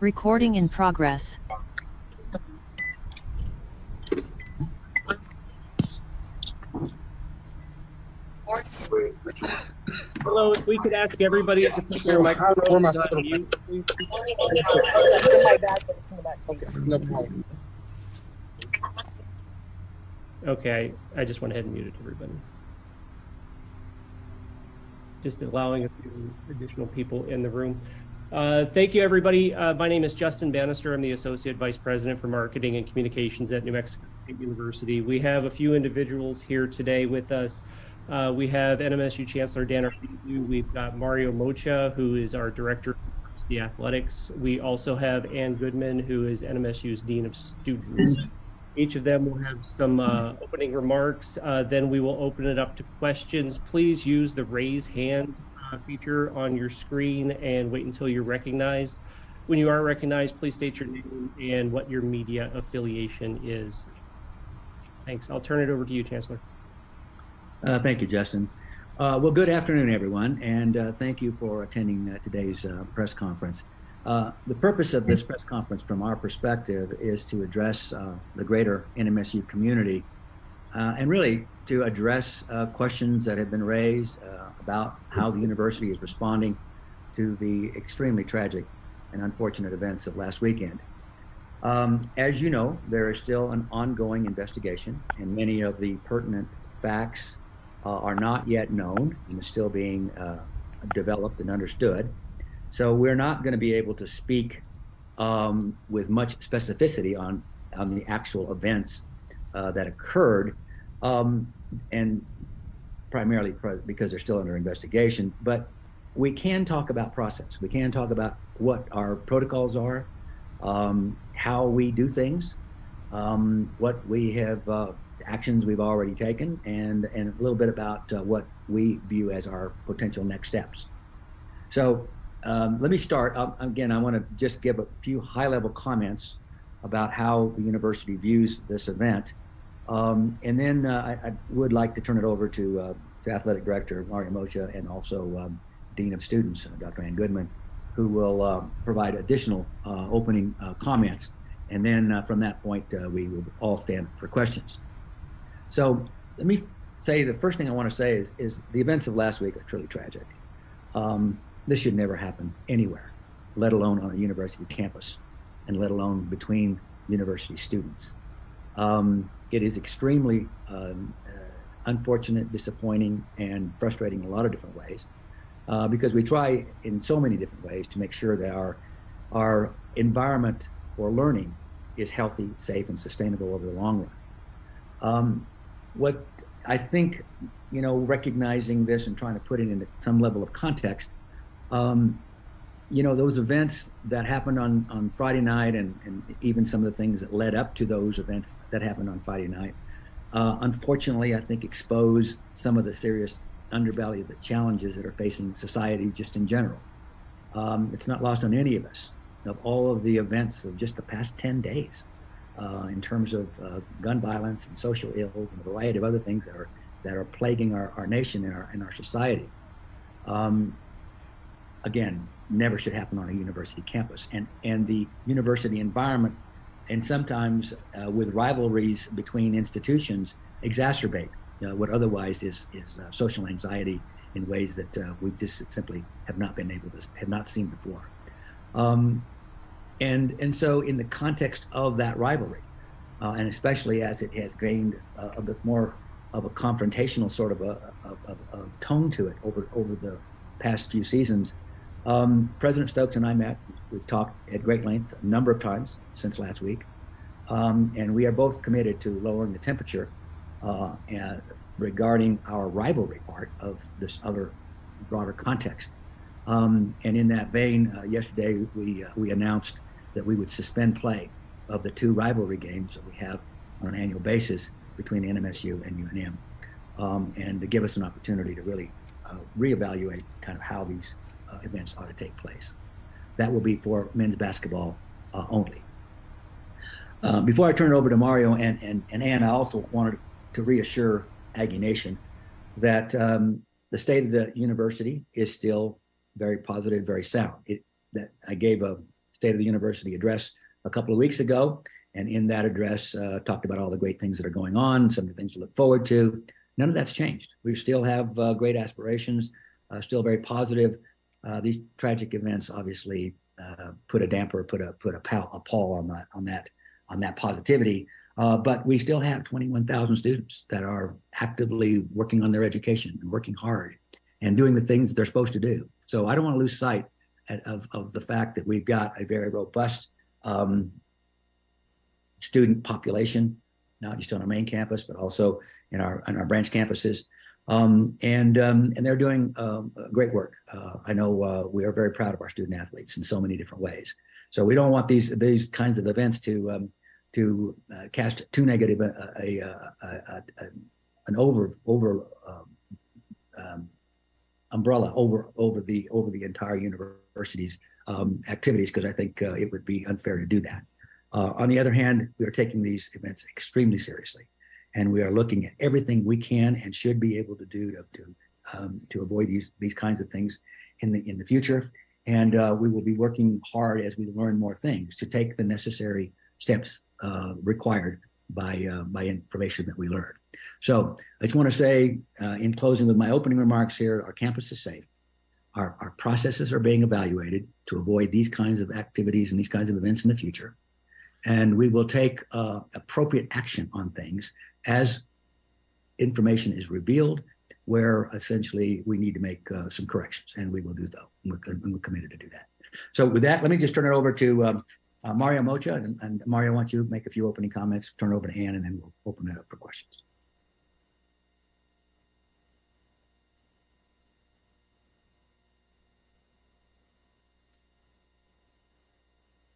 Recording in progress. Hello, if we could ask everybody to put their microphones on mute, please. Okay, I just went ahead and muted everybody. Just allowing a few additional people in the room. Thank you, everybody. My name is Justin Bannister. I'm the Associate Vice President for Marketing and Communications at New Mexico State University. We have a few individuals here today with us. We have NMSU Chancellor Dan Arvizu. We've got Mario Mocha, who is our Director of University Athletics. We also have Ann Goodman, who is NMSU's Dean of Students. Each of them will have some opening remarks. Then we will open it up to questions. Please use the raise hand feature on your screen and wait until you're recognized. When you are recognized, please state your name and what your media affiliation is. Thanks. I'll turn it over to you, Chancellor. Thank you, Justin. Well, good afternoon, everyone, and thank you for attending today's press conference. The purpose of this press conference from our perspective is to address the greater NMSU community and really to address questions that have been raised about how the university is responding to the extremely tragic and unfortunate events of last weekend. As you know, there is still an ongoing investigation, and many of the pertinent facts are not yet known and are still being developed and understood. So we're not going to be able to speak with much specificity on the actual events that occurred, and primarily because they're still under investigation. But we can talk about process. We can talk about what our protocols are, how we do things, what we have, actions we've already taken, and a little bit about what we view as our potential next steps. So let me start. Again, I want to just give a few high-level comments about how the university views this event. And then I would like to turn it over to Athletic Director Mario Mocha and also Dean of Students, Dr. Ann Goodman, who will provide additional opening comments. And then from that point, we will all stand for questions. So let me say, the first thing I want to say is the events of last week are truly tragic. This should never happen anywhere, let alone on a university campus, and let alone between university students. It is extremely unfortunate, disappointing, and frustrating in a lot of different ways, because we try in so many different ways to make sure that our environment for learning is healthy, safe, and sustainable over the long run. What I think, recognizing this and trying to put it into some level of context, those events that happened on Friday night and even some of the things that led up to those events that happened on Friday night, unfortunately, I think expose some of the serious underbelly of the challenges that are facing society just in general. It's not lost on any of us, of all of the events of just the past 10 days, in terms of gun violence and social ills and a variety of other things that are plaguing our nation and our society. Again, never should happen on a university campus, and the university environment, and sometimes with rivalries between institutions, exacerbate what otherwise is social anxiety in ways that we just simply have not seen before. And so in the context of that rivalry, and especially as it has gained a bit more of a confrontational sort of of tone to it over the past few seasons, President Stokes and I met. We've talked at great length a number of times since last week, and we are both committed to lowering the temperature regarding our rivalry part of this other broader context. And in that vein, yesterday we announced that we would suspend play of the two rivalry games that we have on an annual basis between NMSU and UNM, and to give us an opportunity to really reevaluate kind of how these events ought to take place. That will be for men's basketball only. Before I turn it over to Mario and Ann, I also wanted to reassure Aggie Nation that the state of the university is still very positive, very sound. That I gave a State of the University address a couple of weeks ago. And in that address, talked about all the great things that are going on, some of the things to look forward to. None of that's changed. We still have great aspirations, still very positive. These tragic events obviously put a damper, put a pall on that positivity. But we still have 21,000 students that are actively working on their education and working hard and doing the things that they're supposed to do. So I don't want to lose sight of the fact that we've got a very robust student population, not just on our main campus, but also in our branch campuses. And they're doing great work. I know we are very proud of our student athletes in so many different ways. So we don't want these kinds of events to cast too negative an umbrella over the entire university's activities, because I think it would be unfair to do that. On the other hand, we are taking these events extremely seriously, and we are looking at everything we can and should be able to do to avoid these kinds of things in the future. And we will be working hard as we learn more things to take the necessary steps required by information that we learn. So I just want to say, in closing with my opening remarks here, our campus is safe. Our processes are being evaluated to avoid these kinds of activities and these kinds of events in the future. And we will take appropriate action on things as information is revealed, where essentially we need to make some corrections, and we will do so. We're committed to do that. So with that, let me just turn it over to Mario Mocha. And Mario, why don't you make a few opening comments, turn it over to Ann, and then we'll open it up for questions.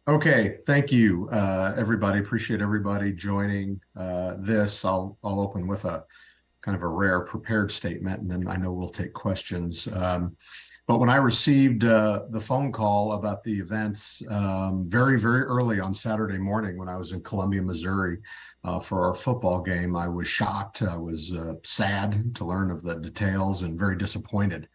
Okay, thank you, everybody. Appreciate everybody joining this. I'll open with a kind of a rare prepared statement, and then I know we'll take questions. But when I received the phone call about the events very, very early on Saturday morning when I was in Columbia, Missouri for our football game, I was shocked. I was sad to learn of the details and very disappointed.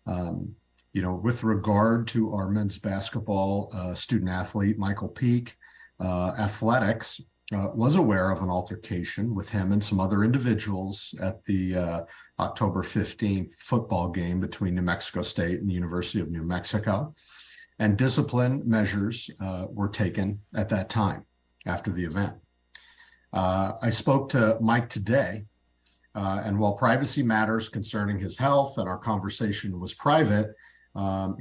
You know, with regard to our men's basketball student athlete, Michael Peak, athletics was aware of an altercation with him and some other individuals at the October 15th football game between New Mexico State and the University of New Mexico. And discipline measures were taken at that time after the event. I spoke to Mike today, and while privacy matters concerning his health and our conversation was private,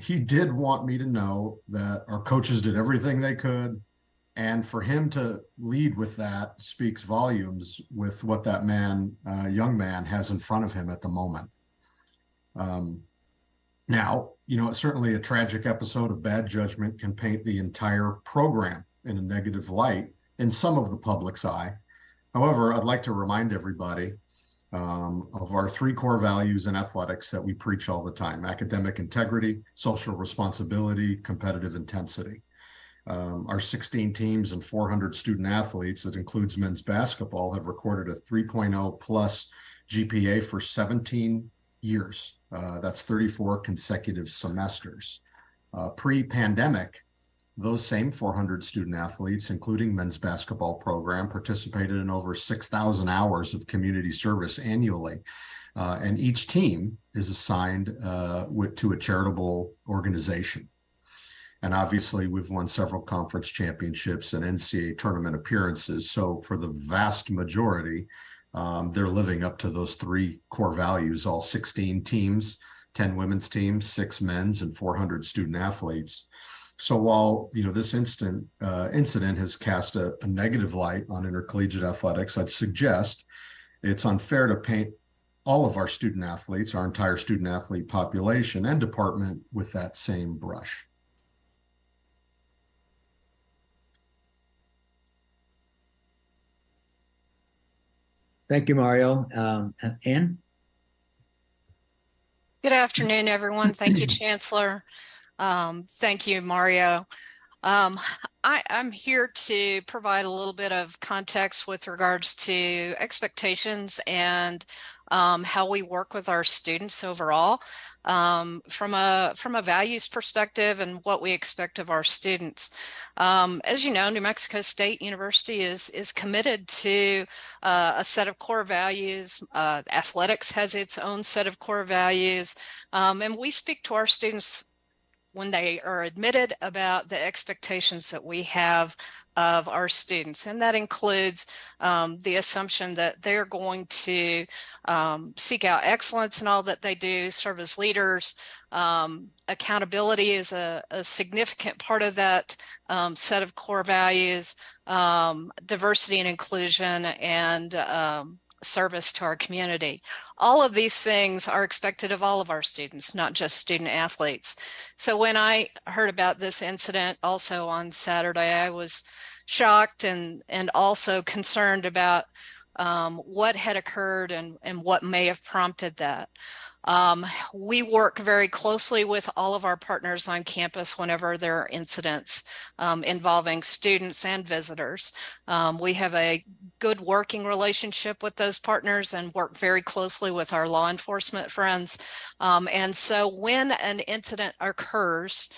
he did want me to know that our coaches did everything they could. And for him to lead with that speaks volumes with what that man, young man, has in front of him at the moment. Now, you know, certainly a tragic episode of bad judgment can paint the entire program in a negative light in some of the public's eye. However, I'd like to remind everybody of our three core values in athletics that we preach all the time: academic integrity, social responsibility, competitive intensity. Our 16 teams and 400 student athletes, that includes men's basketball, have recorded a 3.0 plus GPA for 17 years. That's 34 consecutive semesters. Pre-pandemic, those same 400 student athletes, including men's basketball program, participated in over 6,000 hours of community service annually. And each team is assigned to a charitable organization. And obviously, we've won several conference championships and NCAA tournament appearances. So for the vast majority, they're living up to those three core values, all 16 teams, 10 women's teams, 6 men's, and 400 student athletes. So while, you know, this incident has cast a negative light on intercollegiate athletics, I'd suggest it's unfair to paint all of our student athletes, our entire student athlete population and department, with that same brush. Thank you, Mario. Ann? Good afternoon, everyone. Thank you, Chancellor. Thank you, Mario. Um, I'm here to provide a little bit of context with regards to expectations and how we work with our students overall, from a values perspective and what we expect of our students. As you know, New Mexico State University is committed to a set of core values. Athletics has its own set of core values, and we speak to our students when they are admitted about the expectations that we have of our students. And that includes the assumption that they're going to seek out excellence in all that they do, serve as leaders. Accountability is a significant part of that set of core values, diversity and inclusion, and service to our community. All of these things are expected of all of our students, not just student athletes. So when I heard about this incident also on Saturday, I was shocked and also concerned about what had occurred and what may have prompted that. We work very closely with all of our partners on campus whenever there are incidents involving students and visitors. We have a good working relationship with those partners and work very closely with our law enforcement friends. And so when an incident occurs,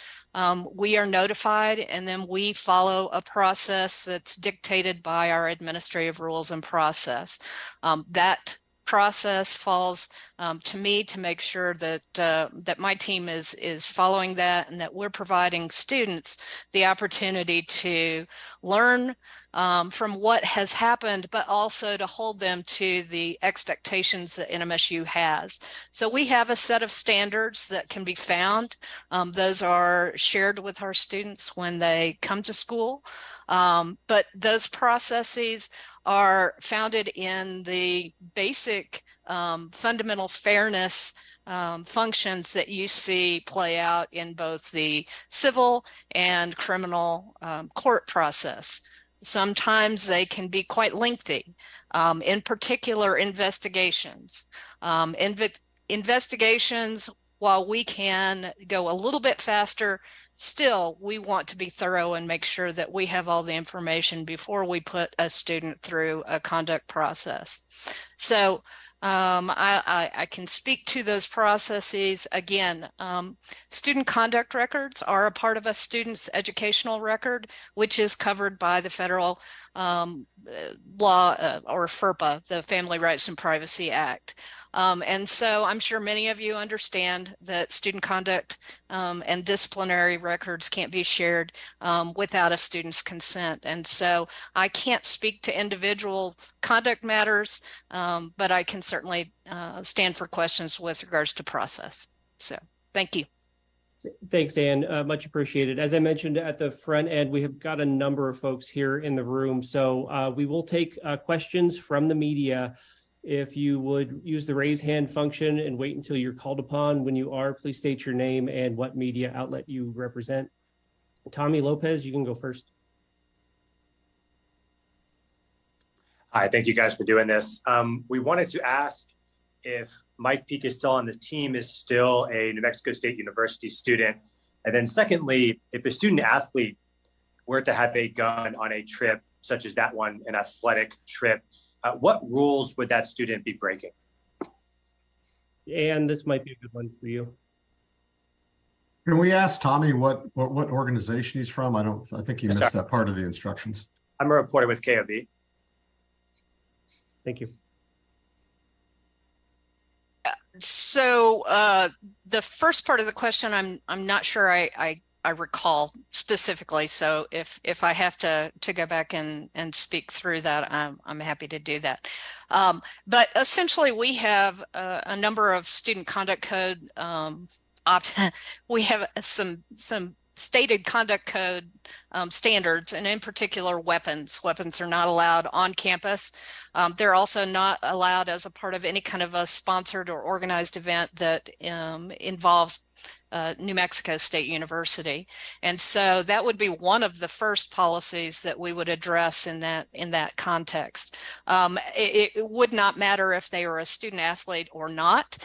we are notified, and then we follow a process that's dictated by our administrative rules and process. That process falls to me to make sure that that my team is following that, and that we're providing students the opportunity to learn from what has happened, but also to hold them to the expectations that NMSU has. So we have a set of standards that can be found. Those are shared with our students when they come to school. But those processes are founded in the basic fundamental fairness functions that you see play out in both the civil and criminal court process. Sometimes they can be quite lengthy, in particular investigations. Investigations, while we can go a little bit faster, still, we want to be thorough and make sure that we have all the information before we put a student through a conduct process. So I can speak to those processes. Again, student conduct records are a part of a student's educational record, which is covered by the federal law, or FERPA, the Family Rights and Privacy Act. And so I'm sure many of you understand that student conduct and disciplinary records can't be shared without a student's consent. And so I can't speak to individual conduct matters, but I can certainly stand for questions with regards to process. So thank you. Thanks, Ann. Much appreciated. As I mentioned at the front end, we have got a number of folks here in the room. So we will take questions from the media. If you would use the raise hand function and wait until you're called upon. When you are, please state your name and what media outlet you represent. Tommy Lopez, you can go first. Hi, thank you guys for doing this. We wanted to ask if Mike Peak is still on the team, is still a New Mexico State University student. And then secondly, if a student athlete were to have a gun on a trip, such as that one, an athletic trip, what rules would that student be breaking? And this might be a good one for you. Can we ask Tommy what organization he's from? I think he missed that part of the instructions. I'm a reporter with KOB. Thank you. So the first part of the question, I'm not sure I recall specifically. So if I have to go back and speak through that, I'm happy to do that. But essentially, we have a number of student conduct code. We have some stated conduct code standards, and in particular, weapons. Weapons are not allowed on campus. They're also not allowed as a part of any kind of a sponsored or organized event that involves New Mexico State University. And so that would be one of the first policies that we would address in that context. It would not matter if they are a student athlete or not.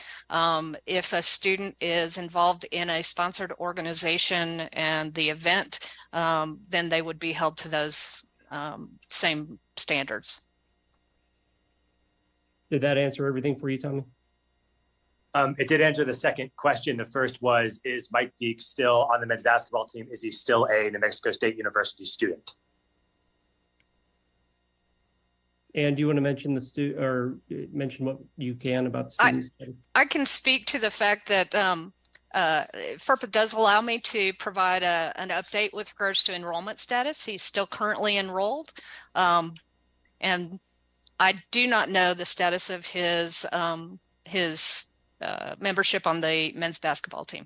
If a student is involved in a sponsored organization and the event, then they would be held to those same standards. Did that answer everything for you, Tommy? It did answer the second question. The first was, is Mike Peak still on the men's basketball team? Is he still a New Mexico State University student? And do you want to mention mention what you can about the student status? I can speak to the fact that FERPA does allow me to provide an update with regards to enrollment status. He's still currently enrolled. And I do not know the status of his membership on the men's basketball team.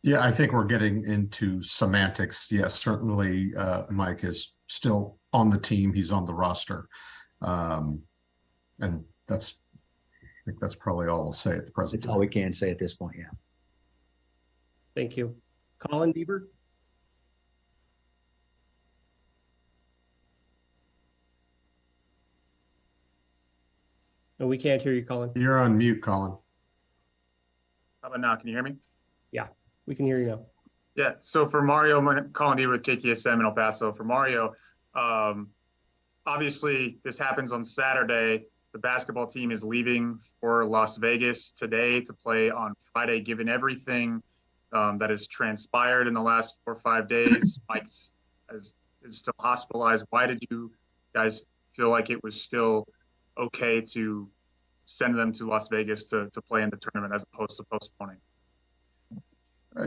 Yeah, I think we're getting into semantics. Yes, certainly Mike is still on the team. He's on the roster. And I think that's probably all I'll say at the present That's all we can say at this point, yeah. Thank you. Colin Deaver? No, we can't hear you, Colin. You're on mute, Colin. How about now? Can you hear me? Yeah, we can hear you now. Yeah. So for Mario, I'm calling you with KTSM in El Paso. For Mario, obviously this happens on Saturday. The basketball team is leaving for Las Vegas today to play on Friday. Given everything that has transpired in the last 4 or 5 days, Mike is still hospitalized. Why did you guys feel like it was still okay to send them to Las Vegas to play in the tournament as opposed to postponing?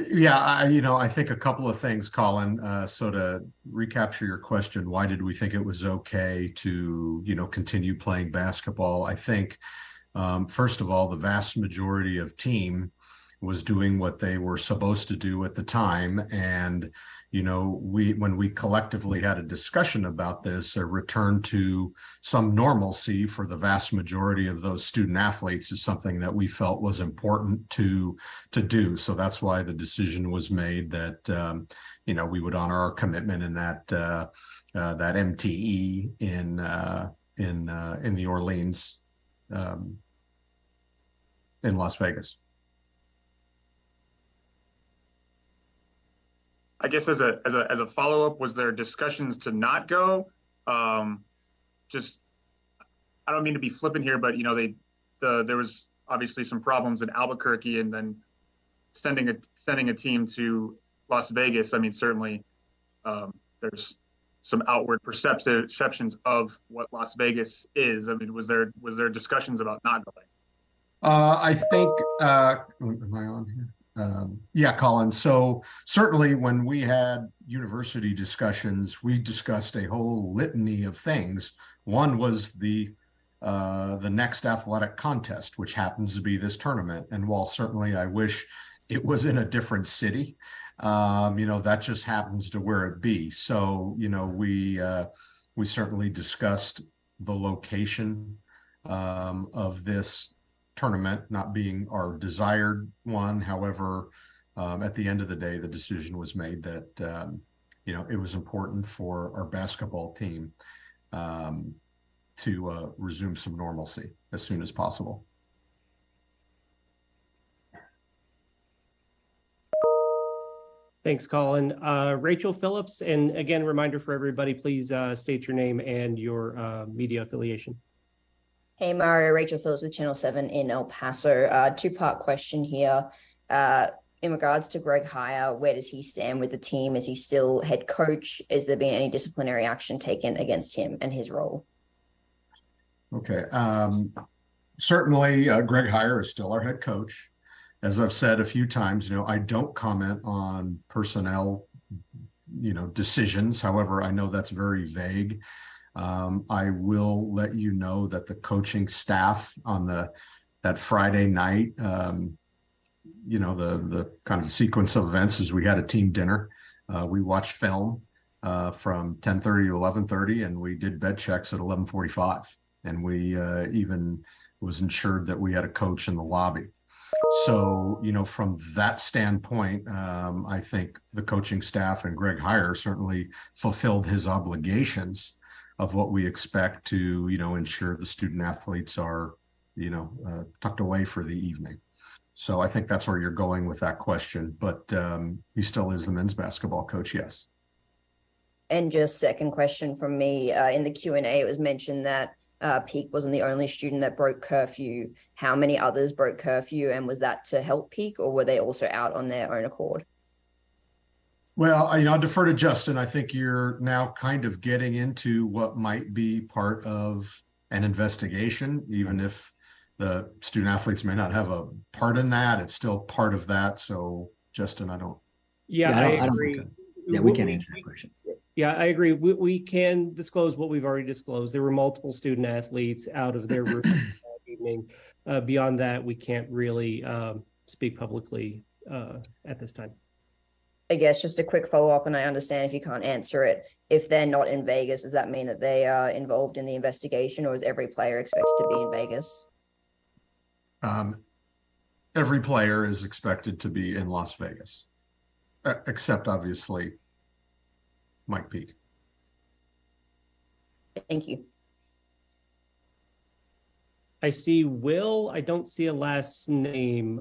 Yeah, I think a couple of things, Colin. So to recapture your question, why did we think it was okay to, continue playing basketball? I think, first of all, the vast majority of team was doing what they were supposed to do at the time. And, when we collectively had a discussion about this, a return to some normalcy for the vast majority of those student athletes is something that we felt was important to do. So that's why the decision was made that, we would honor our commitment in that MTE in the Orleans, in Las Vegas. I guess as a follow-up, was there discussions to not go? Just, I don't mean to be flippant here, but there was obviously some problems in Albuquerque, and then sending a team to Las Vegas. I mean, certainly there's some outward perceptions of what Las Vegas is. I mean, was there discussions about not going? I think, am I on here? Yeah, Colin. So certainly when we had university discussions, we discussed a whole litany of things. One was the next athletic contest, which happens to be this tournament. And while certainly I wish it was in a different city, that just happens to where it be. So, we certainly discussed the location of this tournament not being our desired one. However, at the end of the day, the decision was made that, it was important for our basketball team to resume some normalcy as soon as possible. Thanks, Colin. Rachel Phillips, and again, reminder for everybody, please state your name and your media affiliation. Hey, Mario, Rachel Phillips with Channel 7 in El Paso. Two-part question here. In regards to Greg Heyer, where does he stand with the team? Is he still head coach? Has there been any disciplinary action taken against him and his role? Okay. Certainly, Greg Heyer is still our head coach. As I've said a few times, I don't comment on personnel, decisions. However, I know that's very vague. I will let you know that the coaching staff on that Friday night, the kind of sequence of events is we had a team dinner. We watched film from 10:30 to 11:30, and we did bed checks at 11:45. And we even was ensured that we had a coach in the lobby. So, from that standpoint, I think the coaching staff and Greg Heyer certainly fulfilled his obligations of what we expect to, ensure the student athletes are, tucked away for the evening. So I think that's where you're going with that question, but he still is the men's basketball coach, yes. And just second question from me, in the Q&A, it was mentioned that Peak wasn't the only student that broke curfew. How many others broke curfew, and was that to help Peak, or were they also out on their own accord? Well, I'll defer to Justin. I think you're now kind of getting into what might be part of an investigation, even if the student athletes may not have a part in that. It's still part of that. So, Justin, I don't. Yeah, I agree. We can answer that question. Yeah, I agree. We can disclose what we've already disclosed. There were multiple student athletes out of their room that evening. Beyond that, we can't really speak publicly at this time. I guess just a quick follow-up, and I understand if you can't answer it. If they're not in Vegas, does that mean that they are involved in the investigation, or is every player expected to be in Vegas? Every player is expected to be in Las Vegas, except obviously Mike Peak. Thank you. I see Will. I don't see a last name.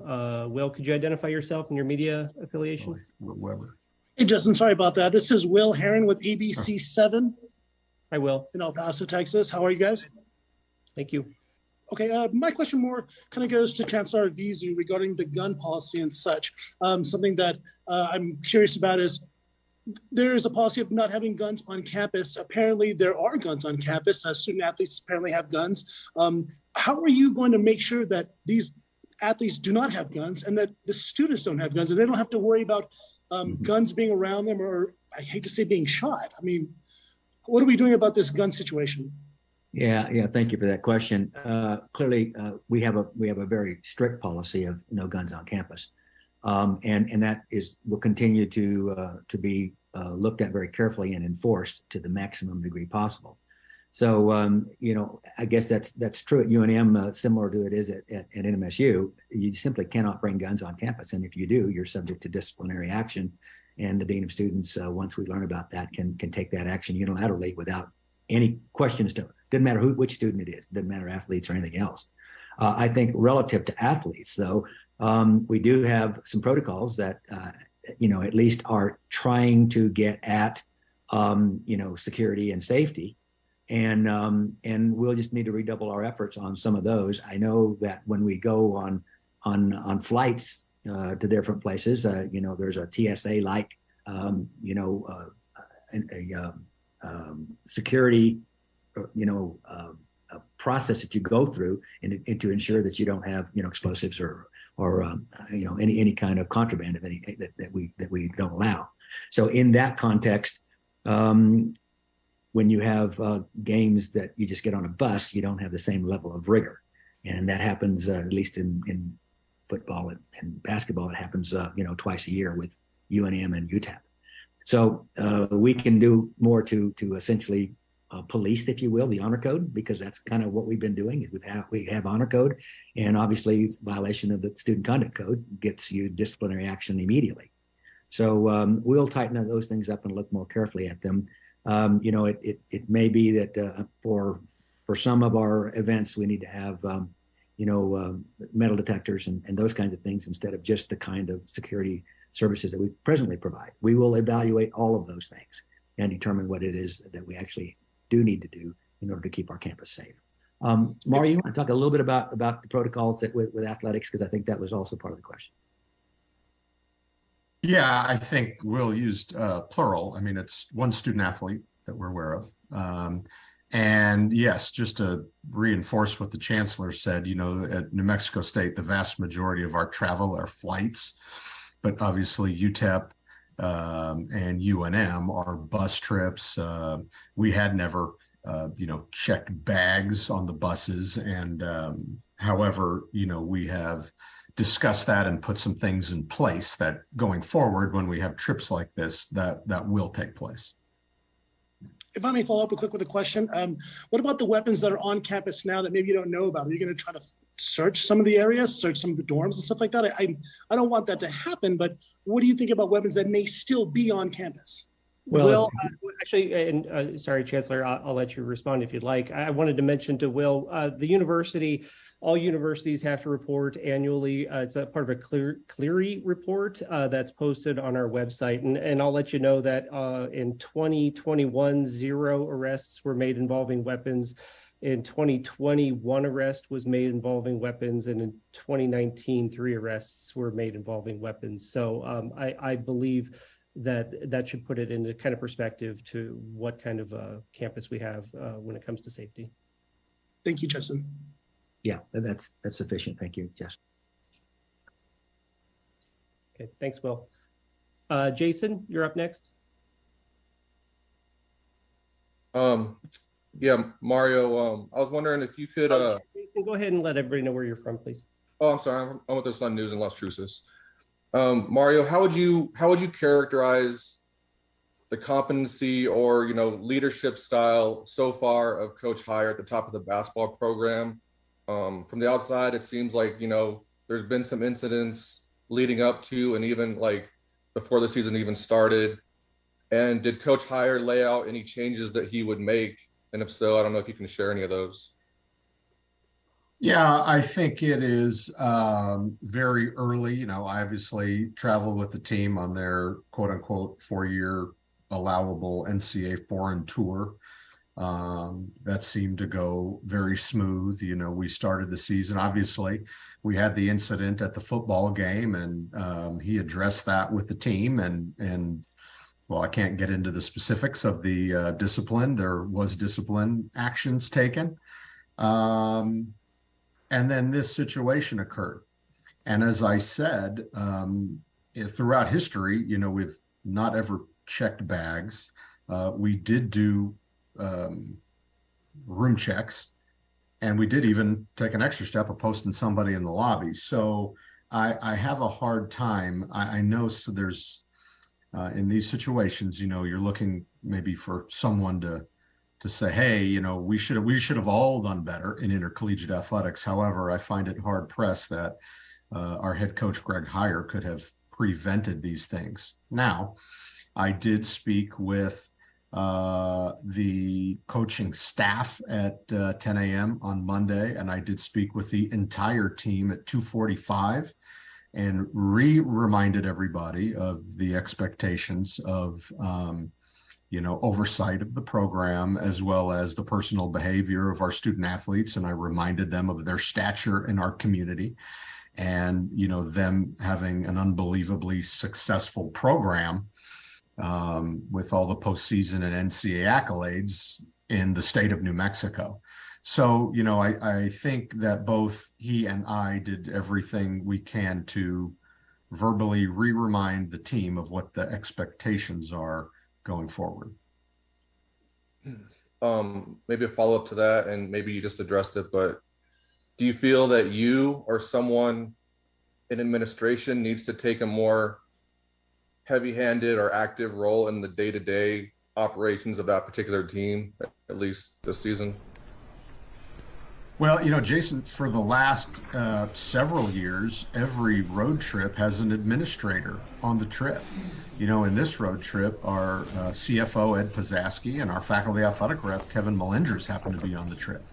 Will, could you identify yourself and your media affiliation? Will Weber. Hey, Justin, sorry about that. This is Will Heron with ABC 7 Hi, Will. in El Paso, Texas. How are you guys? Thank you. Okay, my question more kind of goes to Chancellor Vizu regarding the gun policy and such. Something that I'm curious about is there is a policy of not having guns on campus. Apparently, there are guns on campus. Student athletes apparently have guns. How are you going to make sure that these athletes do not have guns and that the students don't have guns and they don't have to worry about guns being around them, or I hate to say being shot? I mean, what are we doing about this gun situation? Yeah. Thank you for that question. Clearly, we have a very strict policy of no guns on campus, and that will continue to be looked at very carefully and enforced to the maximum degree possible. So, I guess that's true at UNM, similar to it is at NMSU. You simply cannot bring guns on campus, and if you do, you're subject to disciplinary action. And the dean of students, once we learn about that, can take that action unilaterally without any questions to it. Doesn't matter which student it is. Doesn't matter athletes or anything else. I think relative to athletes, though, we do have some protocols that at least are trying to get at security and safety. And we'll just need to redouble our efforts on some of those. I know that when we go on flights to different places, there's a TSA-like, security, a process that you go through and to ensure that you don't have, explosives or any kind of contraband of any that we don't allow. So in that context, when you have games that you just get on a bus, you don't have the same level of rigor. And that happens, at least in football and basketball, it happens, twice a year with UNM and UTEP. So we can do more to essentially police, if you will, the honor code, because that's kind of what we've been doing. Is we have honor code, and obviously violation of the student conduct code gets you disciplinary action immediately. So we'll tighten those things up and look more carefully at them. It may be that for some of our events we need to have metal detectors and those kinds of things instead of just the kind of security services that we presently provide. We will evaluate all of those things and determine what it is that we actually do need to do in order to keep our campus safe. Mario, you want to talk a little bit about the protocols that with athletics, because I think that was also part of the question. Yeah, I think Will used plural. I mean, it's one student athlete that we're aware of. And yes, just to reinforce what the chancellor said, at New Mexico State, the vast majority of our travel are flights, but obviously UTEP and UNM are bus trips. We had never, checked bags on the buses. And however, we have discussed that and put some things in place that going forward, when we have trips like this, that will take place. If I may follow up real quick with a question, what about the weapons that are on campus now that maybe you don't know about? Are you going to try search some of the areas, search some of the dorms and stuff like that? I don't want that to happen, but what do you think about weapons that may still be on campus? Will, actually, and sorry, Chancellor, I'll let you respond if you'd like. I wanted to mention to Will, the university, all universities have to report annually. It's a part of a Clery report that's posted on our website. And I'll let you know that in 2021, 0 arrests were made involving weapons. In 2020, 1 arrest was made involving weapons. And in 2019, 3 arrests were made involving weapons. So I believe that should put it into kind of perspective to what kind of campus we have when it comes to safety. Thank you, Justin. Yeah, that's sufficient. Thank you, Justin. Okay, thanks, Will. Jason, you're up next. Yeah, Mario, I was wondering if you could Jason, go ahead and let everybody know where you're from, please. Oh, I'm sorry, I'm with the Sun News in Las Cruces. Mario, how would you characterize the competency or leadership style so far of Coach Heyer at the top of the basketball program? From the outside, it seems like there's been some incidents leading up to and even like before the season even started. And did Coach Heyer lay out any changes that he would make? And if so, I don't know if you can share any of those. Yeah, I think it is very early. I obviously traveled with the team on their quote unquote 4-year allowable NCAA foreign tour. That seemed to go very smooth. We started the season. Obviously, we had the incident at the football game, and he addressed that with the team. And well, I can't get into the specifics of the discipline. There was discipline actions taken. And then this situation occurred. And as I said, throughout history, we've not ever checked bags. We did do room checks, and we did even take an extra step of posting somebody in the lobby. So I have a hard time. I know so there's in these situations, you're looking maybe for someone to say, hey, we should have all done better in intercollegiate athletics. However, I find it hard pressed that our head coach, Greg Heyer, could have prevented these things. Now, I did speak with the coaching staff at 10 a.m. on Monday, and I did speak with the entire team at 2:45 and reminded everybody of the expectations of oversight of the program, as well as the personal behavior of our student athletes. And I reminded them of their stature in our community and, them having an unbelievably successful program with all the postseason and NCAA accolades in the state of New Mexico. So, I think that both he and I did everything we can to verbally remind the team of what the expectations are going forward. Maybe a follow-up to that, and maybe you just addressed it, but do you feel that you or someone in administration needs to take a more heavy-handed or active role in the day-to-day operations of that particular team, at least this season? Well, Jason, for the last several years, every road trip has an administrator on the trip. In this road trip, our CFO, Ed Pizaski, and our faculty athletic rep, Kevin Melendres, happen to be on the trip.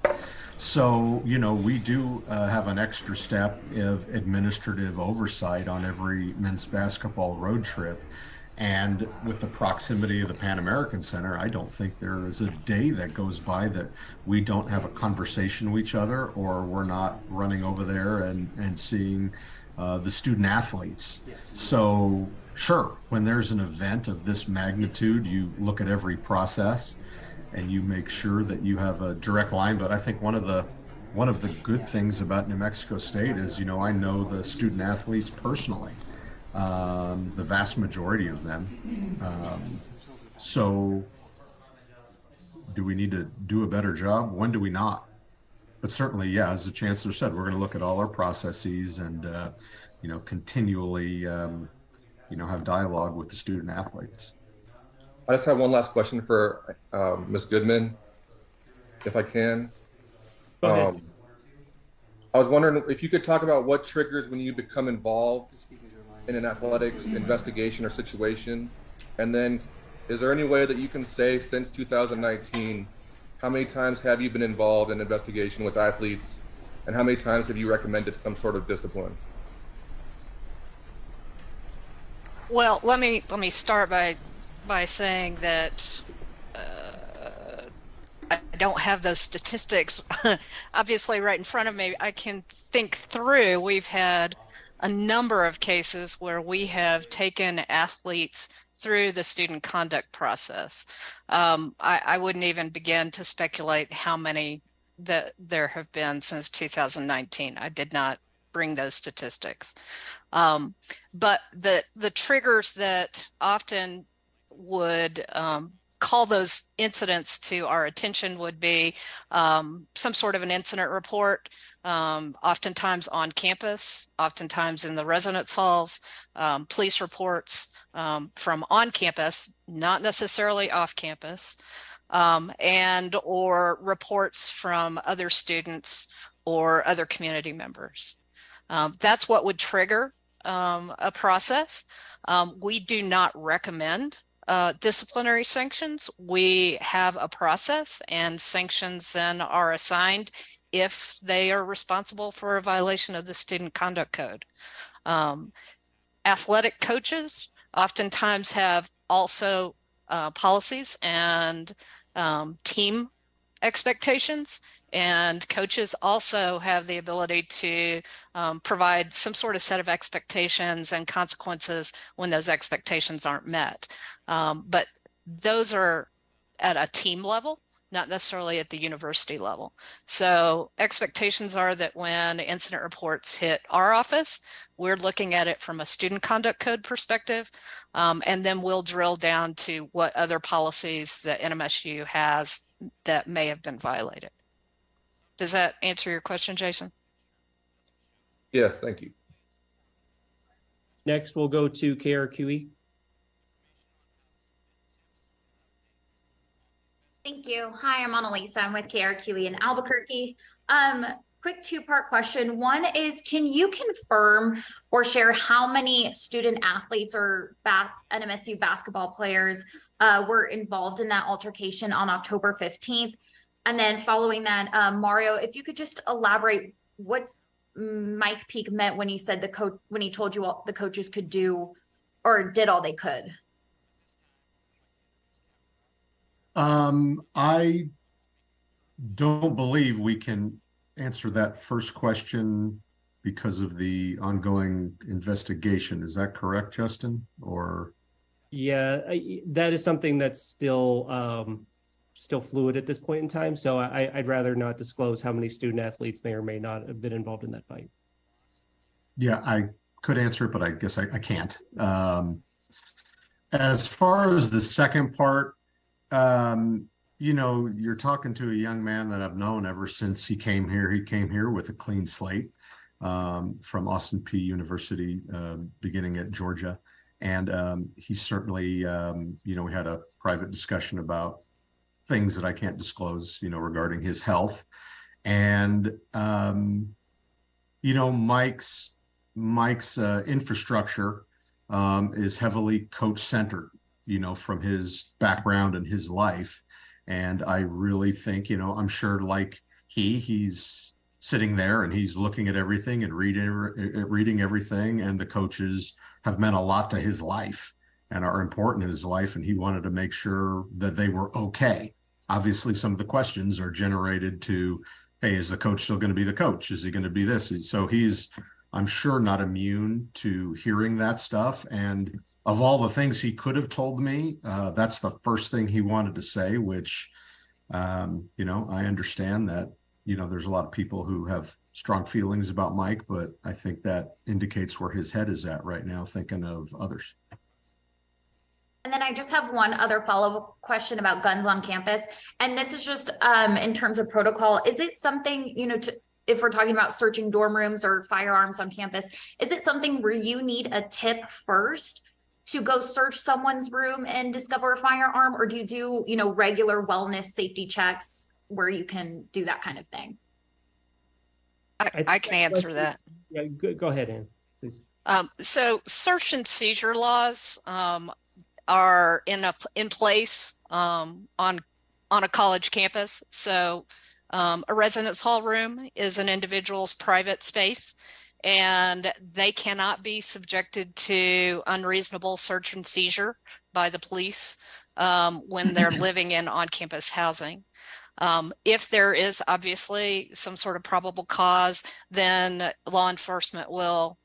So, we do have an extra step of administrative oversight on every men's basketball road trip. And with the proximity of the Pan American Center, I don't think there is a day that goes by that we don't have a conversation with each other, or we're not running over there and seeing the student athletes. So sure, when there's an event of this magnitude, you look at every process and you make sure that you have a direct line. But I think one of the good things about New Mexico State is, I know the student athletes personally. The vast majority of them. So do we need to do a better job? When do we not? But certainly, yeah, as the chancellor said, we're going to look at all our processes and, continually, have dialogue with the student athletes. I just have one last question for Ms. Goodman, if I can. I was wondering if you could talk about what triggers when you become involved in an athletics investigation or situation. And then is there any way that you can say since 2019, how many times have you been involved in investigation with athletes and how many times have you recommended some sort of discipline? Well, let me start by saying that I don't have those statistics obviously right in front of me. I can think through. We've had a number of cases where we have taken athletes through the student conduct process. I wouldn't even begin to speculate how many that there have been since 2019. I did not bring those statistics. But the triggers that often would call those incidents to our attention would be some sort of an incident report, oftentimes on campus, oftentimes in the residence halls, police reports from on campus, not necessarily off campus, and or reports from other students or other community members. That's what would trigger a process. We do not recommend disciplinary sanctions. We have a process, and sanctions then are assigned if they are responsible for a violation of the student conduct code. Athletic coaches oftentimes have also policies and team expectations, and coaches also have the ability to provide some sort of set of expectations and consequences when those expectations aren't met. But those are at a team level, not necessarily at the university level. So expectations are that when incident reports hit our office, we're looking at it from a student conduct code perspective, and then we'll drill down to what other policies that NMSU has that may have been violated. Does that answer your question, Jason? Yes, thank you. Next, we'll go to KRQE. Thank you. Hi, I'm Annalisa. I'm with KRQE in Albuquerque. Quick two-part question. One is, can you confirm or share how many student athletes or NMSU basketball players were involved in that altercation on October 15th? And then following that, Mario, if you could just elaborate what Mike Peake meant when he said when he told you all the coaches could do or did all they could. I don't believe we can answer that first question because of the ongoing investigation. Is that correct, Justin? Or yeah, that is something that's still fluid at this point in time. So I'd rather not disclose how many student athletes may or may not have been involved in that fight. Yeah, I could answer it, but I guess I can't. As far as the second part, you know, you're talking to a young man that I've known ever since he came here. He came here with a clean slate from Austin Peay University, beginning at Georgia. And he certainly, you know, we had a private discussion about things that I can't disclose, you know, regarding his health. And, you know, Mike's infrastructure is heavily coach centered, you know, from his background and his life. And I really think, you know, I'm sure like he's sitting there and he's looking at everything and reading everything. And the coaches have meant a lot to his life and are important in his life. And he wanted to make sure that they were okay. Obviously, some of the questions are generated to, hey, is the coach still going to be the coach? Is he going to be this? So he's, I'm sure, not immune to hearing that stuff. And of all the things he could have told me, that's the first thing he wanted to say, which, you know, I understand that, you know, there's a lot of people who have strong feelings about Mike, but I think that indicates where his head is at right now, thinking of others. And then I just have one other follow-up question about guns on campus. And this is just in terms of protocol. Is it something, you know, if we're talking about searching dorm rooms or firearms on campus, is it something where you need a tip first to go search someone's room and discover a firearm? Or do you do, you know, regular wellness safety checks where you can do that kind of thing? I can answer that. Yeah, go ahead, Ann, please. So search and seizure laws are in place on a college campus. So a residence hall room is an individual's private space, and they cannot be subjected to unreasonable search and seizure by the police when they're living in on-campus housing. If there is obviously some sort of probable cause, then law enforcement will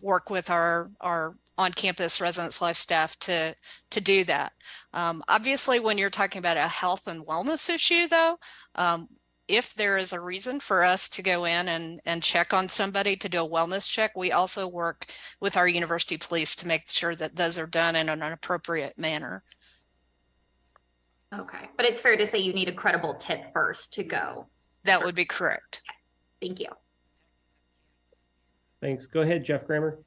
work with our on-campus residence life staff to do that. Obviously, when you're talking about a health and wellness issue, though, if there is a reason for us to go in and check on somebody to do a wellness check, we also work with our university police to make sure that those are done in an appropriate manner. Okay, but it's fair to say you need a credible tip first to go. That would be correct. Okay. Thank you. Thanks. Go ahead, Jeff Grammer.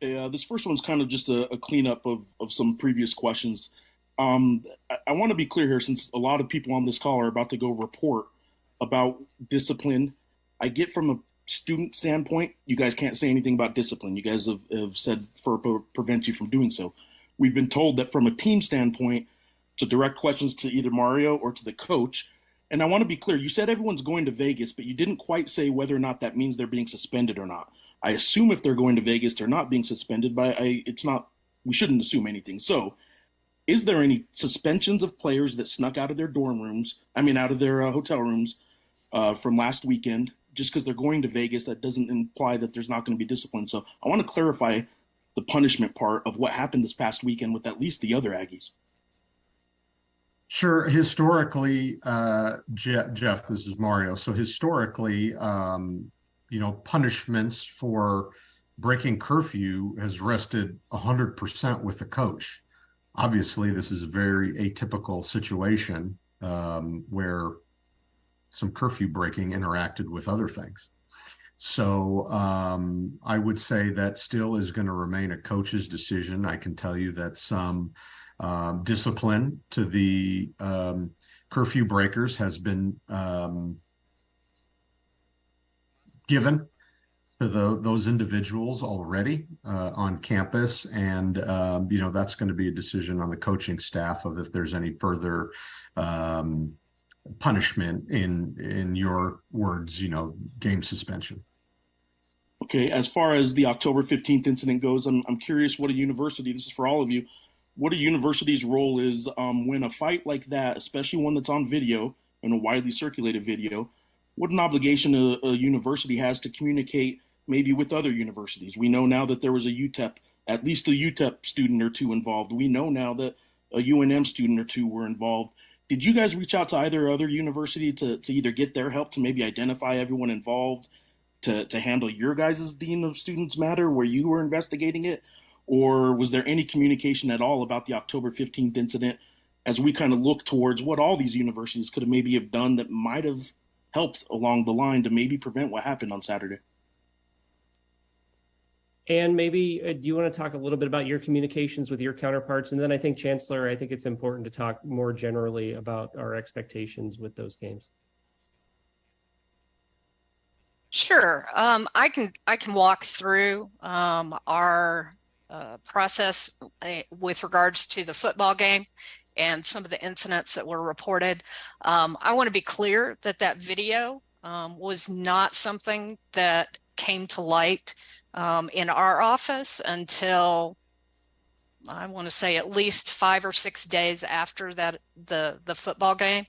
This first one's kind of just a cleanup of some previous questions. I want to be clear here, since a lot of people on this call are about to go report about discipline. I get from a student standpoint, you guys can't say anything about discipline. You guys have said FERPA prevents you from doing so. We've been told that from a team standpoint, to direct questions to either Mario or to the coach. And I want to be clear, you said everyone's going to Vegas, but you didn't quite say whether or not that means they're being suspended or not. I assume if they're going to Vegas, they're not being suspended, but it's not, we shouldn't assume anything. So is there any suspensions of players that snuck out of their dorm rooms, out of their hotel rooms from last weekend? Just because they're going to Vegas, that doesn't imply that there's not going to be discipline. So I want to clarify the punishment part of what happened this past weekend with at least the other Aggies. Sure. Historically, Jeff, this is Mario. So historically, punishments for breaking curfew has rested 100% with the coach. Obviously, this is a very atypical situation where some curfew breaking interacted with other things. So I would say that still is going to remain a coach's decision. I can tell you that some discipline to the curfew breakers has been given to those individuals already on campus. And, that's going to be a decision on the coaching staff of if there's any further punishment in your words, game suspension. Okay, as far as the October 15th incident goes, I'm curious what a university, this is for all of you, what a university's role is when a fight like that, especially one that's on video and a widely circulated video, what an obligation a university has to communicate maybe with other universities. We know now that there was a UTEP, at least a UTEP student or two involved. We know now that a UNM student or two were involved. Did you guys reach out to either other university to either get their help to maybe identify everyone involved, to handle your guys' Dean of Students matter where you were investigating it? Or was there any communication at all about the October 15th incident as we kind of look towards what all these universities could have maybe have done that might have helped along the line to maybe prevent what happened on Saturday? And maybe, do you want to talk a little bit about your communications with your counterparts? And then I think, Chancellor, I think it's important to talk more generally about our expectations with those games. Sure. I can walk through our process with regards to the football game and some of the incidents that were reported. I want to be clear that video was not something that came to light in our office until, I want to say, at least 5 or 6 days after that the football game,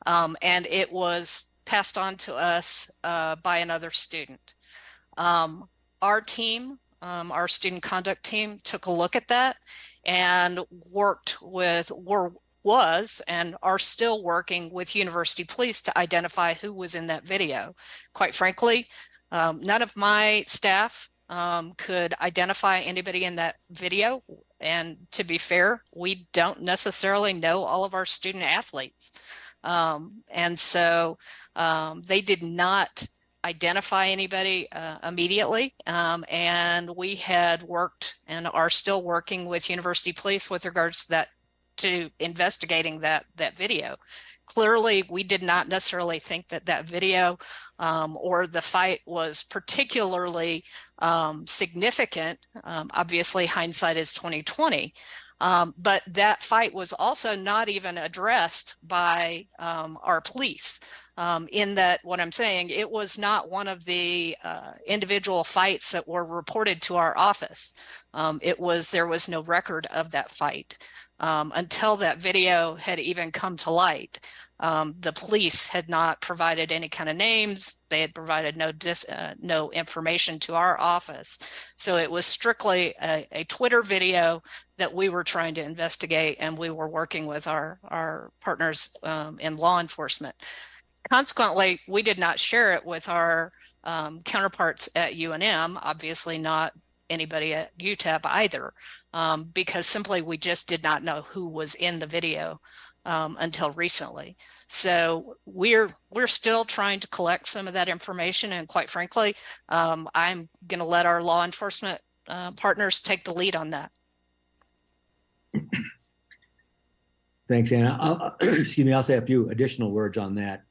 and it was passed on to us by another student. Our team, our student conduct team, took a look at that and was and are still working with university police to identify who was in that video. Quite frankly, none of my staff could identify anybody in that video. And to be fair, we don't necessarily know all of our student athletes. And so they did not identify anybody immediately. And we had worked and are still working with university police with regards to that, to investigating that video. Clearly, we did not necessarily think that that video or the fight was particularly significant. Obviously, hindsight is 2020. But that fight was also not even addressed by our police. In that, what I'm saying, it was not one of the individual fights that were reported to our office. There was no record of that fight until that video had even come to light. The police had not provided any kind of names. They had provided no information to our office. So it was strictly a Twitter video that we were trying to investigate, and we were working with our partners in law enforcement. Consequently, we did not share it with our counterparts at UNM, obviously not anybody at UTEP either, because simply we just did not know who was in the video until recently. So we're still trying to collect some of that information, and quite frankly, I'm going to let our law enforcement partners take the lead on that. Thanks, Anna. Excuse me, I'll say a few additional words on that.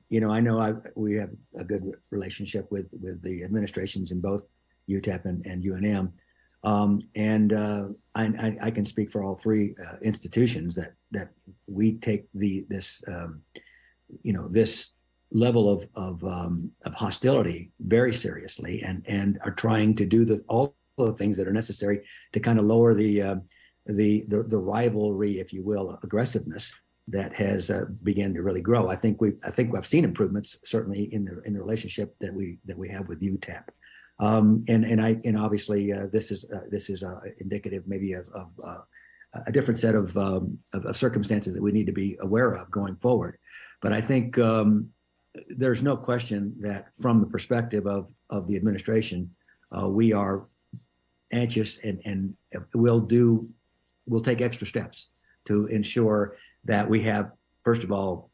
You know, I know we have a good relationship with the administrations in both UTEP and UNM. I can speak for all three institutions that we take this level of hostility very seriously, and are trying to do all the things that are necessary to kind of lower the rivalry, if you will, aggressiveness that has begun to really grow. I think I've seen improvements certainly in the relationship that we have with UTEP. And obviously this is indicative maybe of a different set of circumstances that we need to be aware of going forward. But I think there's no question that from the perspective of the administration, we are anxious and we'll take extra steps to ensure that we have, first of all,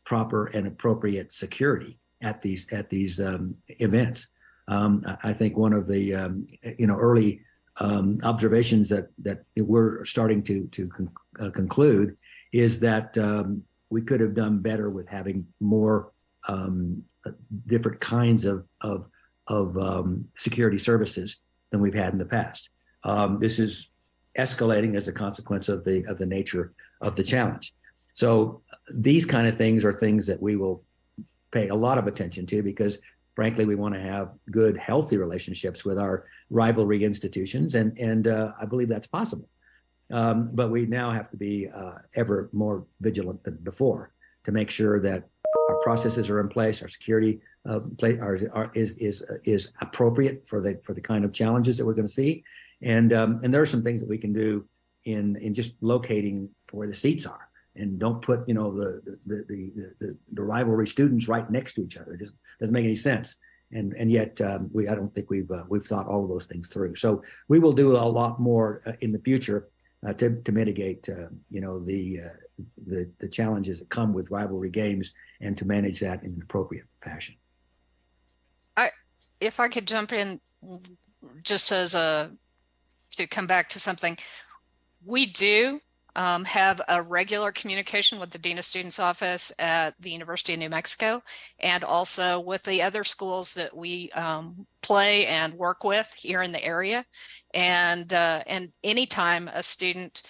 proper and appropriate security at these events. I think one of the early observations that we're starting to conclude is that we could have done better with having more different kinds of security services than we've had in the past. This is escalating as a consequence of the nature of the challenge. So these kind of things are things that we will pay a lot of attention to, because frankly, we want to have good, healthy relationships with our rivalry institutions, and I believe that's possible. But we now have to be ever more vigilant than before to make sure that our processes are in place, our security is appropriate for the kind of challenges that we're going to see, and there are some things that we can do in just locating where the seats are, and don't put the rivalry students right next to each other. It just doesn't make any sense. And yet I don't think we've thought all of those things through. So we will do a lot more in the future to mitigate the challenges that come with rivalry games, and to manage that in an appropriate fashion. If I could jump in just to come back to something, we do have a regular communication with the Dean of Students Office at the University of New Mexico, and also with the other schools that we play and work with here in the area. And anytime a student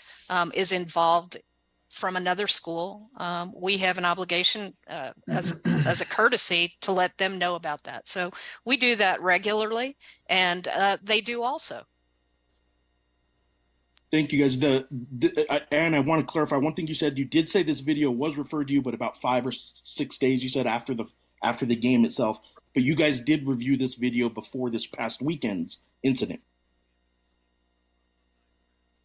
is involved from another school, we have an obligation as a courtesy to let them know about that. So we do that regularly, and they do also. Thank you, guys. And I want to clarify one thing you said. You did say this video was referred to you, but about 5 or 6 days, you said, after the game itself. But you guys did review this video before this past weekend's incident.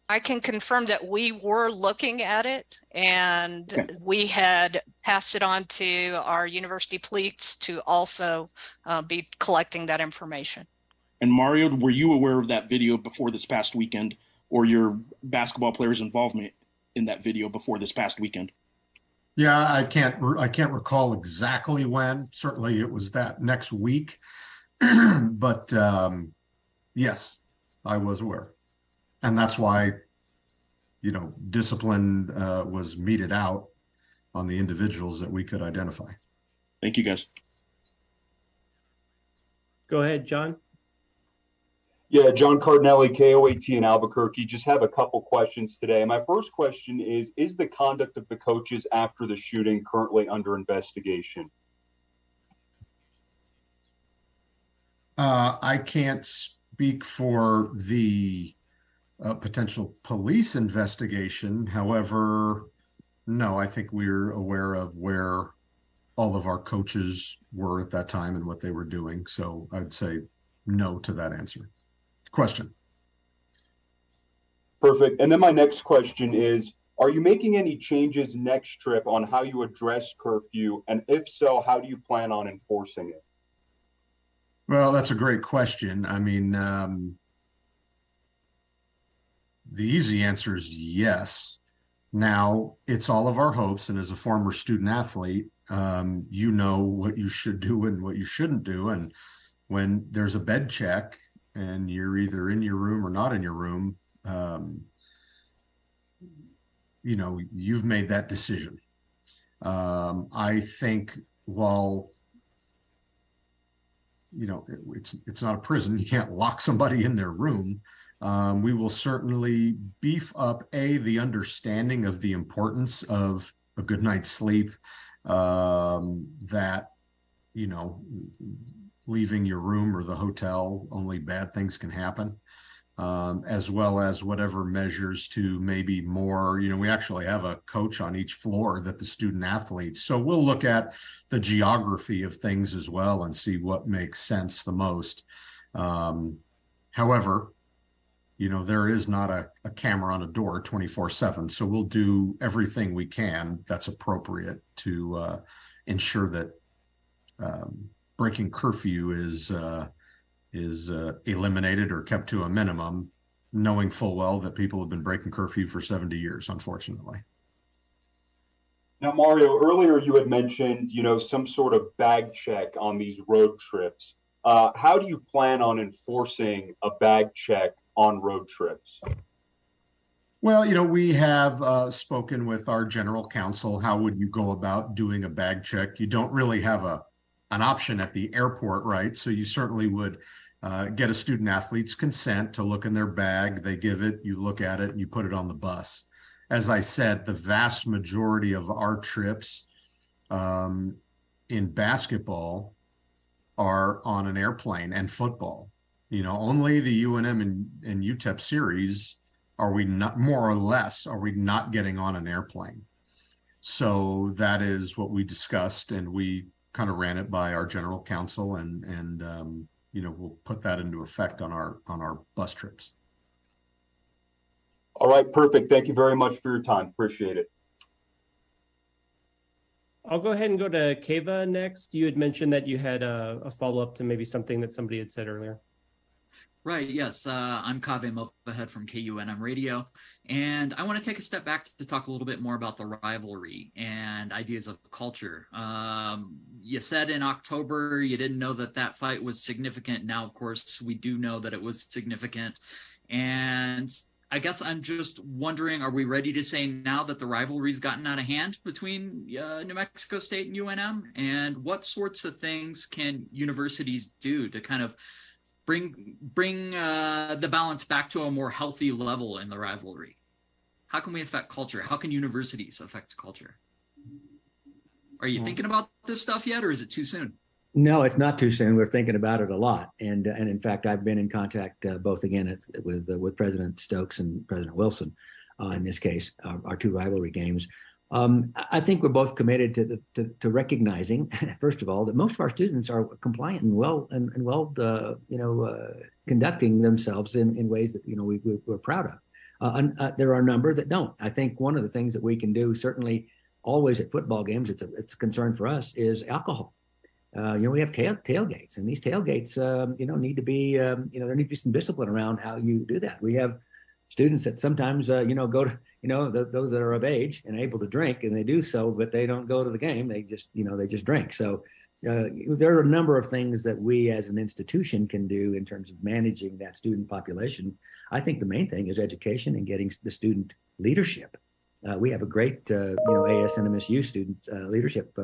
I can confirm that we were looking at it, and okay, we had passed it on to our university police to also be collecting that information. And Mario, were you aware of that video before this past weekend, or your basketball players' involvement in that video before this past weekend? Yeah, I can't recall exactly when. Certainly it was that next week. But yes, I was aware. And that's why, discipline was meted out on the individuals that we could identify. Thank you, guys. Go ahead, John. Yeah, John Cardinelli, KOAT in Albuquerque. Just have a couple questions today. My first question is the conduct of the coaches after the shooting currently under investigation? I can't speak for the potential police investigation. However, no, I think we're aware of where all of our coaches were at that time and what they were doing. So I'd say no to that answer. Question. Perfect. And then my next question is, are you making any changes next trip on how you address curfew? And if so, how do you plan on enforcing it? Well, that's a great question. I mean, the easy answer is yes. Now, it's all of our hopes. And as a former student athlete, you know what you should do and what you shouldn't do. And when there's a bed check and you're either in your room or not in your room, you know, you've made that decision. I think while, you know, it's not a prison, you can't lock somebody in their room. We will certainly beef up the understanding of the importance of a good night's sleep, that, you know, leaving your room or the hotel, only bad things can happen, as well as whatever measures to maybe more, you know, we actually have a coach on each floor that the student athletes. So we'll look at the geography of things as well and see what makes sense the most. However, you know, there is not a camera on a door 24/7. So we'll do everything we can that's appropriate to ensure that breaking curfew is eliminated or kept to a minimum, knowing full well that people have been breaking curfew for 70 years, unfortunately. Now, Mario, earlier you had mentioned, you know, some sort of bag check on these road trips. How do you plan on enforcing a bag check on road trips? Well, you know, we have spoken with our general counsel. How would you go about doing a bag check? You don't really have an option at the airport, right? So you certainly would get a student athlete's consent to look in their bag. They give it, you look at it, and you put it on the bus. As I said, the vast majority of our trips in basketball are on an airplane, and football. You know, only the UNM and UTEP series are we not, more or less, are we not getting on an airplane. So that is what we discussed, and we kind of ran it by our general counsel, and you know, we'll put that into effect on our bus trips. All right, perfect. Thank you very much for your time. Appreciate it. I'll go ahead and go to Keva next. You had mentioned that you had a follow-up to maybe something that somebody had said earlier. Right, yes. I'm Kaveh Mofahed from KUNM Radio, and I want to take a step back to talk a little bit more about the rivalry and ideas of culture. You said in October you didn't know that fight was significant. Now, of course, we do know that it was significant. And I guess I'm just wondering, are we ready to say now that the rivalry's gotten out of hand between New Mexico State and UNM? And what sorts of things can universities do to kind of bring the balance back to a more healthy level in the rivalry? How can we affect culture? How can universities affect culture? Are you thinking about this stuff yet, or is it too soon? No, it's not too soon. We're thinking about it a lot, and in fact, I've been in contact both again with President Stokes and President Wilson. In this case, our two rivalry games. I think we're both committed to recognizing, first of all, that most of our students are compliant and well conducting themselves in ways that we're proud of. There are a number that don't. I think one of the things that we can do, certainly always at football games, it's a concern for us, is alcohol. We have tailgates, and these tailgates, need to be, there needs to be some discipline around how you do that. We have students that sometimes, go to, those that are of age and able to drink, and they do so, but they don't go to the game. They just drink. So there are a number of things that we as an institution can do in terms of managing that student population. I think the main thing is education and getting the student leadership We have a great, AS NMSU student leadership,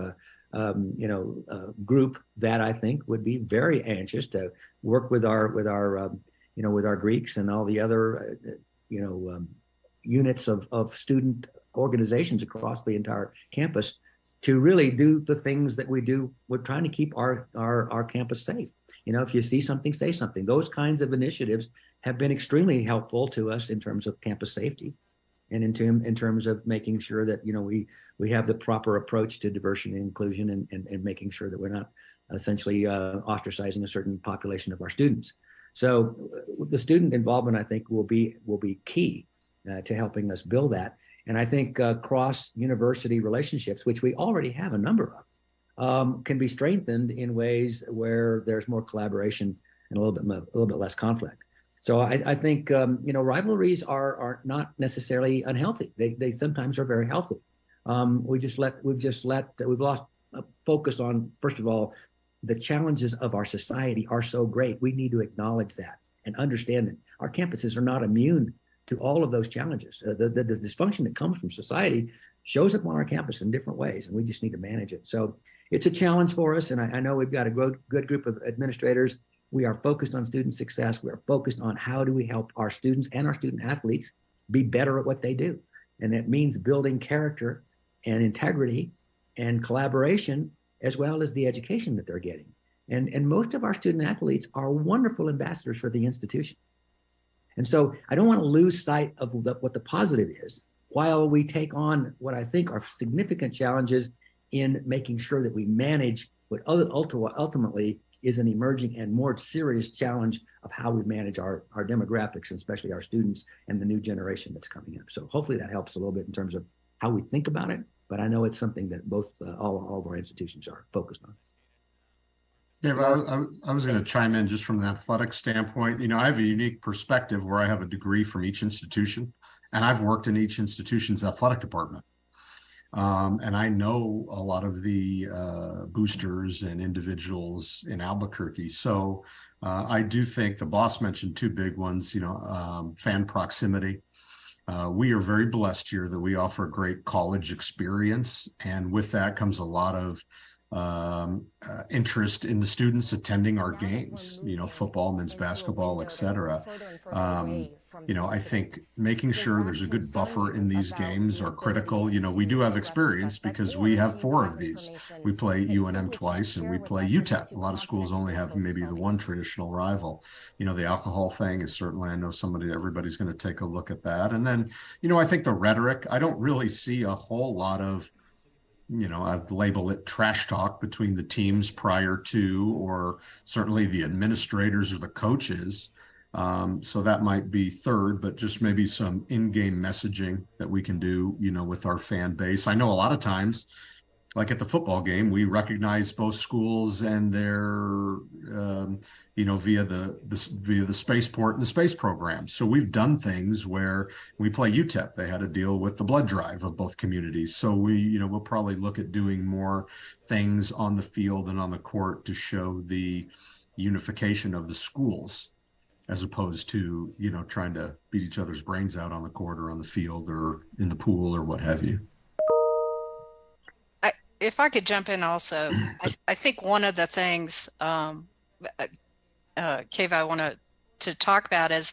group that I think would be very anxious to work with our Greeks and all the other, units of student organizations across the entire campus to really do the things that we do. We're trying to keep our campus safe. If you see something, say something. Those kinds of initiatives have been extremely helpful to us in terms of campus safety and in terms of making sure that, we have the proper approach to diversity and inclusion and making sure that we're not essentially ostracizing a certain population of our students. So the student involvement, I think, will be key to helping us build that. And I think cross-university relationships, which we already have a number of, can be strengthened in ways where there's more collaboration and a little bit less conflict. So I think rivalries are not necessarily unhealthy. They sometimes are very healthy. We've lost focus on, first of all, the challenges of our society are so great. We need to acknowledge that and understand that our campuses are not immune to all of those challenges. The dysfunction that comes from society shows up on our campus in different ways, and we just need to manage it. So it's a challenge for us, and I know we've got a good group of administrators. We are focused on student success. We are focused on how do we help our students and our student athletes be better at what they do. And that means building character and integrity and collaboration, as well as the education that they're getting. And most of our student athletes are wonderful ambassadors for the institution. And so I don't want to lose sight of what the positive is while we take on what I think are significant challenges in making sure that we manage what ultimately is an emerging and more serious challenge of how we manage our demographics, and especially our students and the new generation that's coming up. So hopefully that helps a little bit in terms of how we think about it, but I know it's something that all of our institutions are focused on. Dave, I was going to chime in just from the athletic standpoint. I have a unique perspective where I have a degree from each institution, and I've worked in each institution's athletic department. And I know a lot of the boosters and individuals in Albuquerque. So I do think the boss mentioned two big ones, fan proximity. We are very blessed here that we offer a great college experience. And with that comes a lot of interest in the students attending our games, football, men's basketball, et cetera. I think making sure there's a good buffer in these games are critical. We do have experience because we have 4 of these. We play UNM twice and we play UTEP. A lot of schools only have maybe the one traditional rival. The alcohol thing is certainly, I know everybody's going to take a look at that. And then, I think the rhetoric, I don't really see a whole lot of, I'd label it trash talk between the teams prior to, or certainly the administrators or the coaches. So that might be third, but just maybe some in-game messaging that we can do, with our fan base. I know a lot of times, like at the football game, we recognize both schools and their, via the spaceport and the space program. So we've done things where we play UTEP. They had to deal with the blood drive of both communities. So we'll probably look at doing more things on the field and on the court to show the unification of the schools, as opposed to, trying to beat each other's brains out on the court or on the field or in the pool or what have you. If I could jump in also, I think one of the things, Keva, I want to talk about is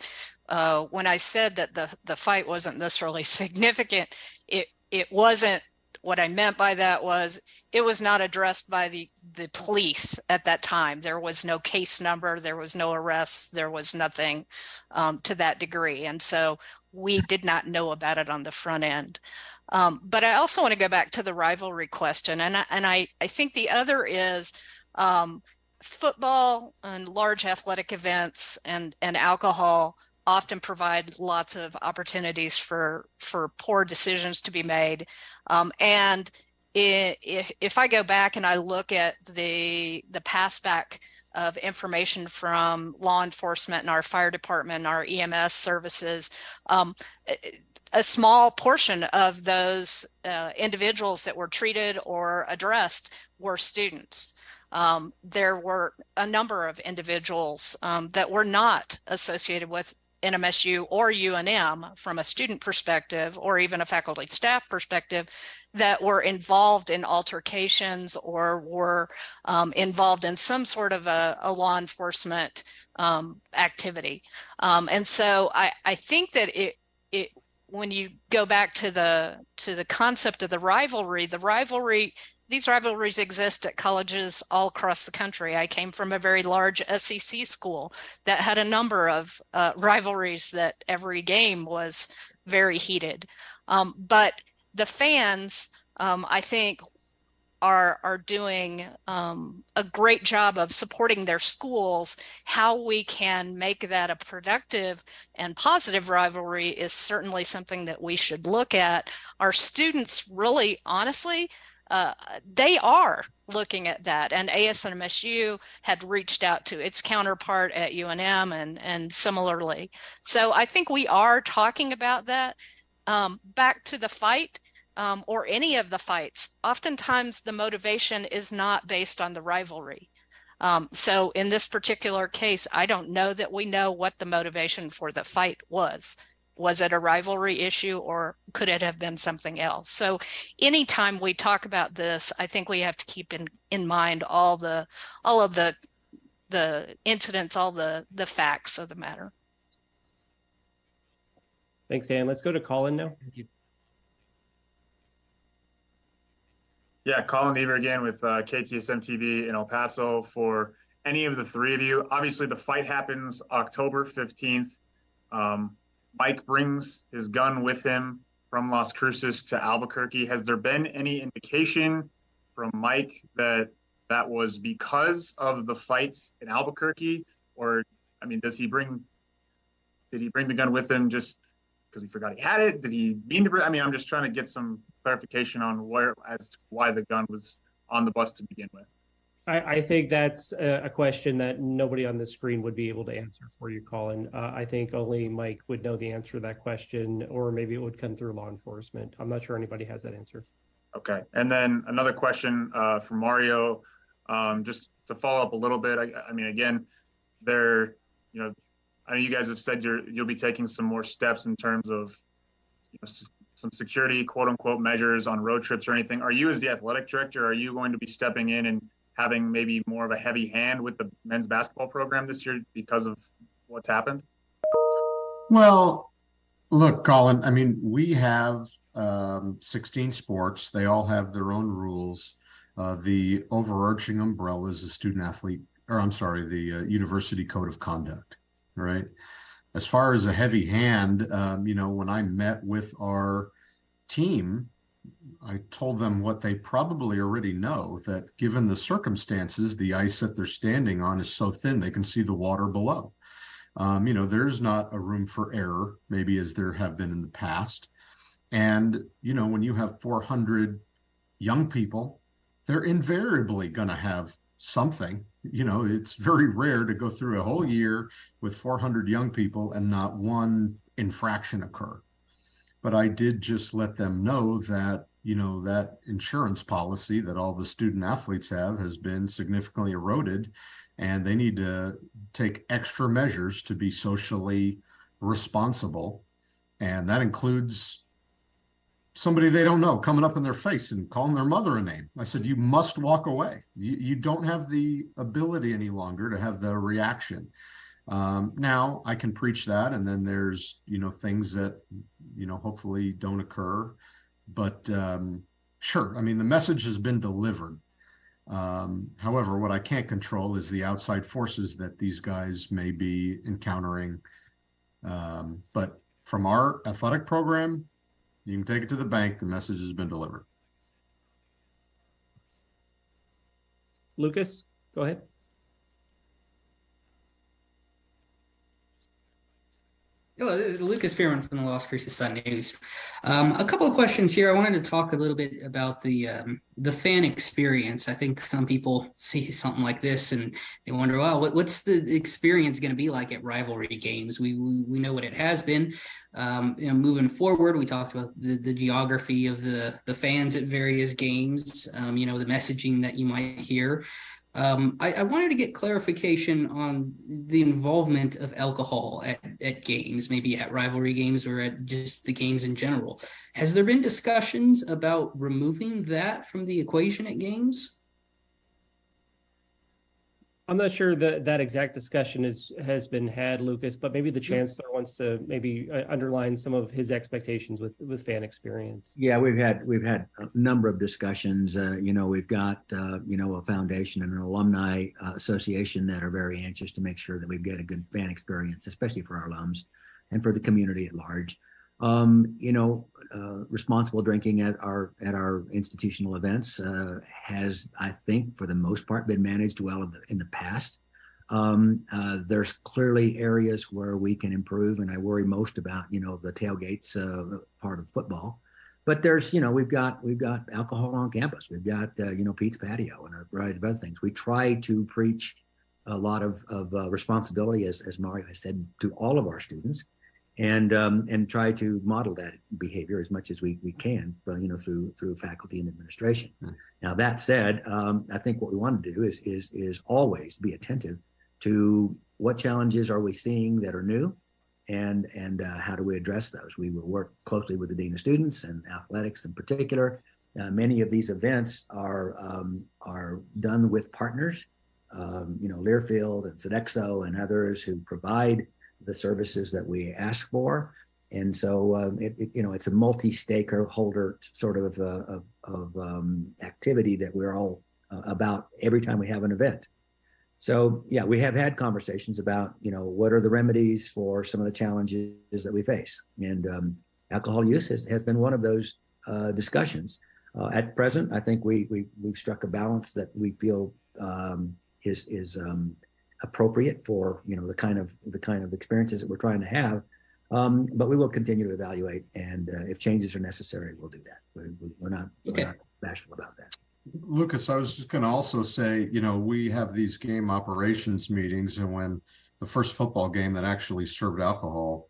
when I said that the fight wasn't necessarily significant, it wasn't. What I meant by that was it was not addressed by the police at that time. There was no case number, there was no arrests, there was nothing to that degree. And so we did not know about it on the front end. But I also want to go back to the rivalry question. And I think the other is football and large athletic events and alcohol often provide lots of opportunities for poor decisions to be made. And if I go back and I look at the pass back of information from law enforcement and our fire department, our EMS services, a small portion of those individuals that were treated or addressed were students. There were a number of individuals that were not associated with NMSU or UNM from a student perspective, or even a faculty staff perspective, that were involved in altercations or were involved in some sort of a law enforcement activity. And so I think that it when you go back to the concept of the rivalry, these rivalries exist at colleges all across the country. I came from a very large SEC school that had a number of rivalries that every game was very heated. But the fans, I think, are doing a great job of supporting their schools. How we can make that a productive and positive rivalry is certainly something that we should look at. Our students really, honestly, they are looking at that, and ASNMSU had reached out to its counterpart at UNM and similarly. So I think we are talking about that. Back to the fight, or any of the fights, oftentimes the motivation is not based on the rivalry. So in this particular case, I don't know that we know what the motivation for the fight was. Was it a rivalry issue, or could it have been something else? So anytime we talk about this, I think we have to keep in mind all of the incidents, all the facts of the matter. Thanks, Ann. Let's go to Colin now. Thank you. Yeah, Colin Eber again with KTSM TV in El Paso. For any of the three of you, obviously the fight happens October 15th. Mike brings his gun with him from Las Cruces to Albuquerque. Has there been any indication from Mike that that was because of the fights in Albuquerque? Or, I mean, did he bring the gun with him just because he forgot he had it? Did he mean to bring? I mean, I'm just trying to get some clarification on why the gun was on the bus to begin with. I think that's a question that nobody on the screen would be able to answer for you, Colin. I think only Mike would know the answer to that question, or maybe it would come through law enforcement. I'm not sure anybody has that answer. Okay. And then another question for Mario, just to follow up a little bit. I mean, again, I know you guys have said you'll be taking some more steps in terms of some security, quote unquote, measures on road trips or anything. Are you, as the athletic director, are you going to be stepping in and having maybe more of a heavy hand with the men's basketball program this year because of what's happened? Well, look, Colin, I mean, we have 16 sports. They all have their own rules. The overarching umbrella is the University Code of Conduct, right? As far as a heavy hand, when I met with our team, I told them what they probably already know, that given the circumstances, the ice that they're standing on is so thin they can see the water below. There's not a room for error, maybe as there have been in the past. And, when you have 400 young people, they're invariably going to have something. It's very rare to go through a whole year with 400 young people and not one infraction occur. But I did just let them know that, that insurance policy that all the student athletes have has been significantly eroded, and they need to take extra measures to be socially responsible. And that includes somebody they don't know coming up in their face and calling their mother a name. I said, you must walk away. You don't have the ability any longer to have the reaction. Now I can preach that, and then there's things that hopefully don't occur, but sure, I mean, the message has been delivered. However, what I can't control is the outside forces that these guys may be encountering. But from our athletic program, you can take it to the bank. The message has been delivered. Lucas, go ahead. Hello, this is Lucas Spearman from the Las Cruces Sun News. A couple of questions here. I wanted to talk a little bit about the fan experience. I think some people see something like this and they wonder, well, what's the experience going to be like at rivalry games? We know what it has been. Moving forward, we talked about the geography of the fans at various games. The messaging that you might hear. I wanted to get clarification on the involvement of alcohol at games, maybe at rivalry games or at just the games in general. Has there been discussions about removing that from the equation at games? I'm not sure that that exact discussion has been had, Lucas, but maybe the chancellor wants to maybe underline some of his expectations with fan experience. Yeah, we've had a number of discussions. We've got a foundation and an alumni association that are very anxious to make sure that we get a good fan experience, especially for our alums and for the community at large. Responsible drinking at our institutional events has, I think, for the most part, been managed well in the past. There's clearly areas where we can improve, and I worry most about the tailgates part of football. But there's we've got alcohol on campus. We've got Pete's Patio and a variety of other things. We try to preach a lot of responsibility, as Mario has said, to all of our students. And try to model that behavior as much as we can, through faculty and administration. Now that said, I think what we want to do is always be attentive to what challenges are we seeing that are new, and how do we address those. We will work closely with the dean of students and athletics in particular. Many of these events are done with partners, Learfield and Sodexo and others who provide the services that we ask for. And so it's a multi-stakeholder sort of activity that we're all about every time we have an event. So yeah, we have had conversations about what are the remedies for some of the challenges that we face, and alcohol use has been one of those discussions. At present, I think we've struck a balance that we feel is appropriate for the kind of experiences that we're trying to have, but we will continue to evaluate, and if changes are necessary, we'll do that. We're not bashful about that. Lucas, I was just going to also say, we have these game operations meetings, and when the first football game that actually served alcohol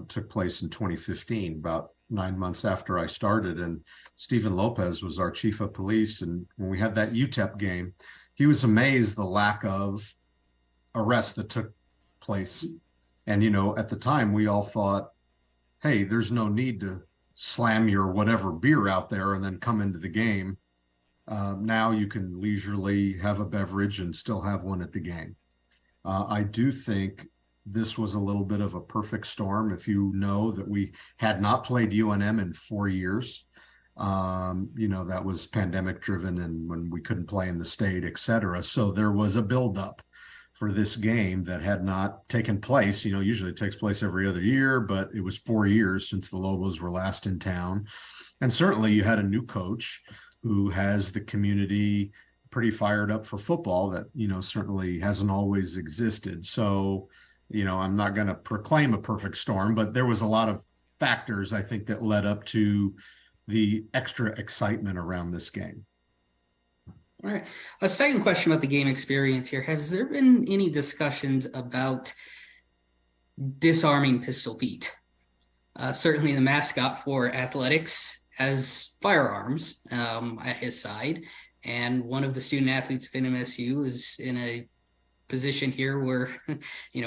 took place in 2015, about 9 months after I started, and Stephen Lopez was our chief of police, and when we had that UTEP game, he was amazed the lack of arrests that took place. And at the time we all thought, hey, there's no need to slam your whatever beer out there and then come into the game. Now you can leisurely have a beverage and still have one at the game. I do think this was a little bit of a perfect storm. If you know that we had not played UNM in 4 years, that was pandemic driven, and when we couldn't play in the state, et cetera. So there was a buildup for this game that had not taken place. Usually it takes place every other year, but it was 4 years since the Lobos were last in town. And certainly you had a new coach who has the community pretty fired up for football that, certainly hasn't always existed. So, I'm not going to proclaim a perfect storm, but there was a lot of factors, I think, that led up to the extra excitement around this game. All right. A second question about the game experience here. Has there been any discussions about disarming Pistol Pete? Certainly the mascot for athletics has firearms at his side, and one of the student athletes of NMSU is in a position here where,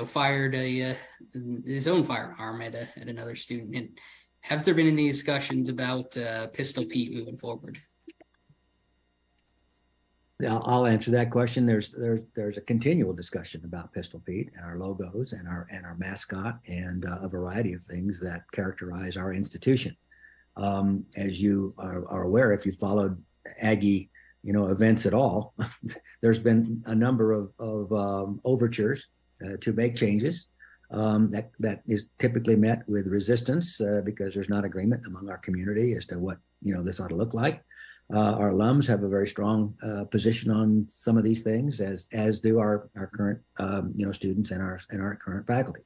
fired his own firearm at another student. And have there been any discussions about Pistol Pete moving forward? I'll answer that question. There's a continual discussion about Pistol Pete and our logos and our mascot and a variety of things that characterize our institution. As you are aware, if you followed Aggie, events at all, there's been a number of overtures to make changes. That is typically met with resistance because there's not agreement among our community as to what this ought to look like. Our alums have a very strong position on some of these things, as do our current students and our current faculty.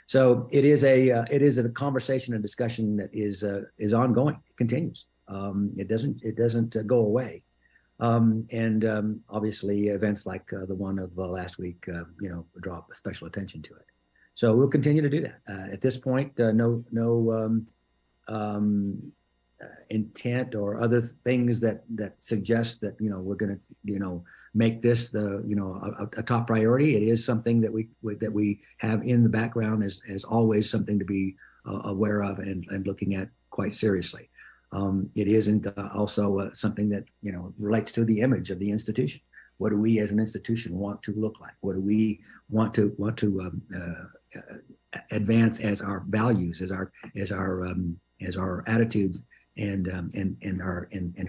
So it is a conversation and discussion that is ongoing. It continues. It doesn't go away. And obviously events like the one of last week, draw special attention to it. So we'll continue to do that. At this point, no intent or other things that suggest that we're going to make this a top priority. It is something that we have in the background as always, something to be aware of and looking at quite seriously. It isn't also something that relates to the image of the institution. What do we as an institution want to look like? What do we want to advance as our values, as our attitudes, and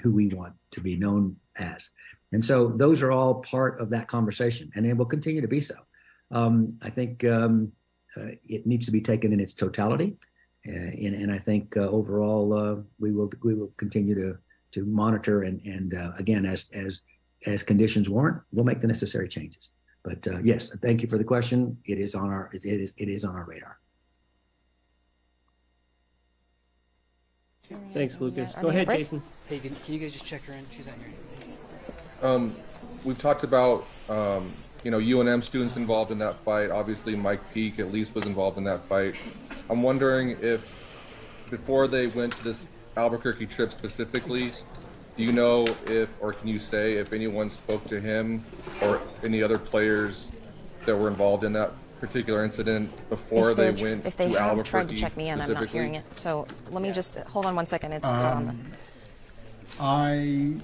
who we want to be known as? And so those are all part of that conversation, and it will continue to be so. I think it needs to be taken in its totality, and I think overall we will continue to monitor and again as conditions warrant, we'll make the necessary changes. But yes, thank you for the question. It is on our radar. Thanks, Lucas. Go ahead, Jason. Hey, can you guys just check her in? She's out here. We've talked about UNM students involved in that fight. Obviously, Mike Peake at least was involved in that fight. I'm wondering if before they went to this Albuquerque trip specifically, do you know or can you say if anyone spoke to him or any other players that were involved in that particular incident before they went if they to have Albuquerque tried to check me in, I'm not hearing it. So let me just hold on one second. It's on I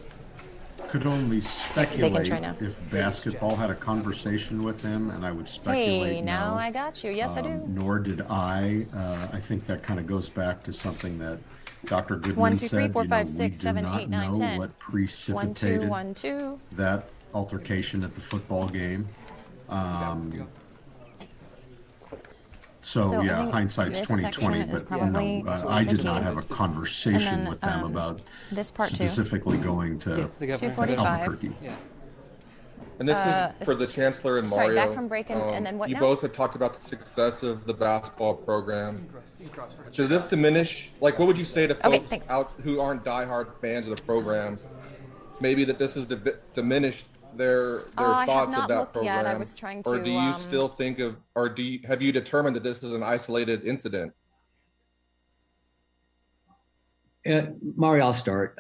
could only speculate try now. if basketball had a conversation with him, and I would speculate. Hey, now no. I got you. Yes, I do. Nor did I. I think that kind of goes back to something that Dr. Goodman 1, 2, 3, said. 4, 5, 6, we 7, do not 8, 9, know 10. what precipitated 1, 2, 1, 2. that altercation at the football game. So yeah, hindsight's 2020, but I did not have a conversation with them about this part specifically going to 245. Albuquerque. Yeah. And this is for the Chancellor and Sorry, Mario. back from break and then what you now? both have talked about the success of the basketball program. Does this diminish, what would you say to folks out who aren't diehard fans of the program, maybe that this has diminished their thoughts of that program? Yet. I was trying to, or do you still think of, or have you determined that this is an isolated incident? Mario, I'll start.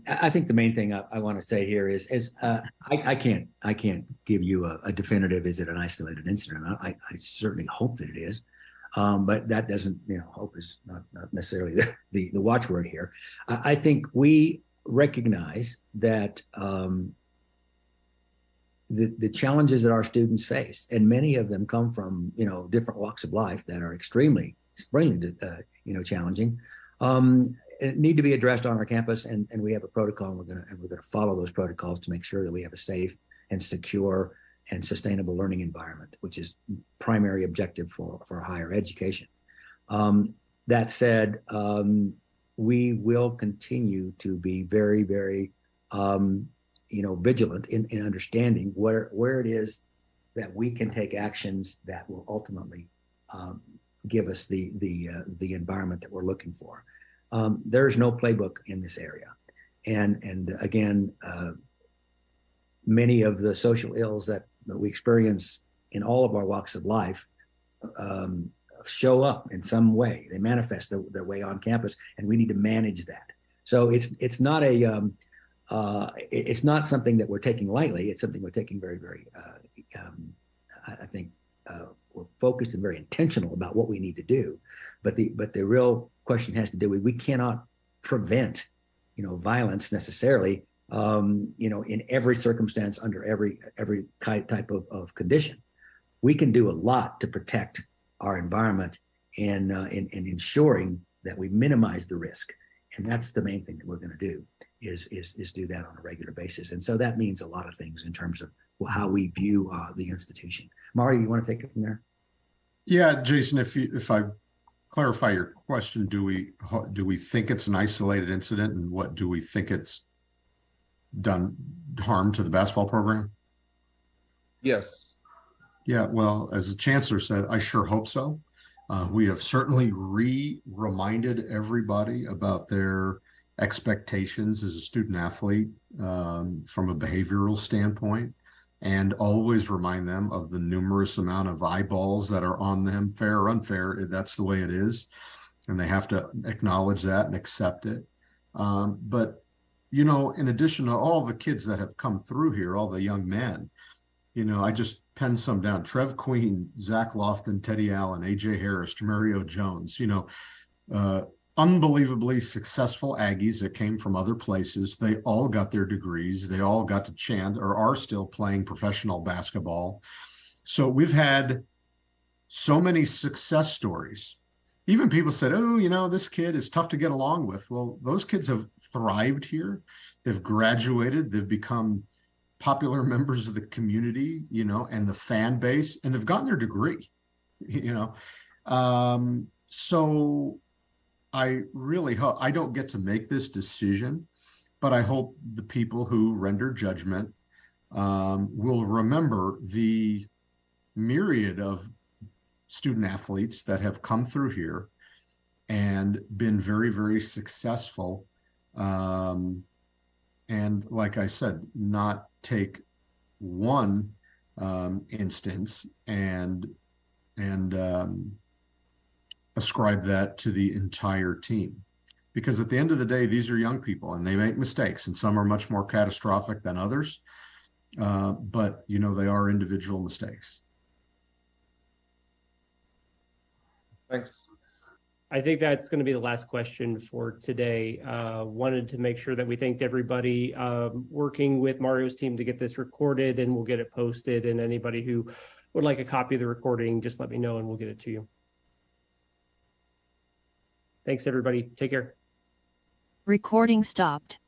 I think the main thing I want to say here is I can't give you a definitive, is it an isolated incident? I certainly hope that it is. But that doesn't, hope is not necessarily the watchword here. I think we recognize that the challenges that our students face, and many of them come from, different walks of life that are extremely challenging, need to be addressed on our campus. And we have a protocol, and we're going to follow those protocols to make sure that we have a safe and secure and sustainable learning environment, which is primary objective for higher education. That said, we will continue to be very, very, vigilant in understanding where it is that we can take actions that will ultimately give us the environment that we're looking for. There's no playbook in this area, and again, many of the social ills that we experience in all of our walks of life show up in some way. They manifest their way on campus, and we need to manage that. So it's not it's not something that we're taking lightly. It's something we're taking very, very, I think we're focused and very intentional about what we need to do. But the real question has to do with, we cannot prevent, violence necessarily, in every circumstance, under every type of condition. We can do a lot to protect our environment and ensuring that we minimize the risk. And that's the main thing that we're going to do is do that on a regular basis. And so that means a lot of things in terms of how we view the institution. Mario, you want to take it from there? Yeah, Jason, if I clarify your question, do we think it's an isolated incident, and what do we think it's done harm to the basketball program? Yes. Yeah, well, as the chancellor said, I sure hope so. We have certainly reminded everybody about their expectations as a student athlete from a behavioral standpoint, and always remind them of the numerous amount of eyeballs that are on them, fair or unfair. That's the way it is, and they have to acknowledge that and accept it. But you know, in addition to all the kids that have come through here, all the young men, you know, I just penned some down: Trev Queen, Zach Lofton, Teddy Allen, AJ Harris, Mario Jones, you know, unbelievably successful Aggies that came from other places. They all got their degrees. They all got to chant or are still playing professional basketball. So we've had so many success stories. Even people said, oh, you know, this kid is tough to get along with. Well, those kids have thrived here. They've graduated. They've become popular members of the community, you know, and the fan base, and they've gotten their degree, you know. So I really hope, I don't get to make this decision, but I hope the people who render judgment will remember the myriad of student athletes that have come through here and been very, very successful. And like I said, not take one instance and ascribe that to the entire team. Because at the end of the day, these are young people and they make mistakes, and some are much more catastrophic than others. But, you know, they are individual mistakes. Thanks. I think that's going to be the last question for today. Wanted to make sure that we thanked everybody working with Mario's team to get this recorded, and we'll get it posted. And anybody who would like a copy of the recording, just let me know and we'll get it to you. Thanks, everybody. Take care. Recording stopped.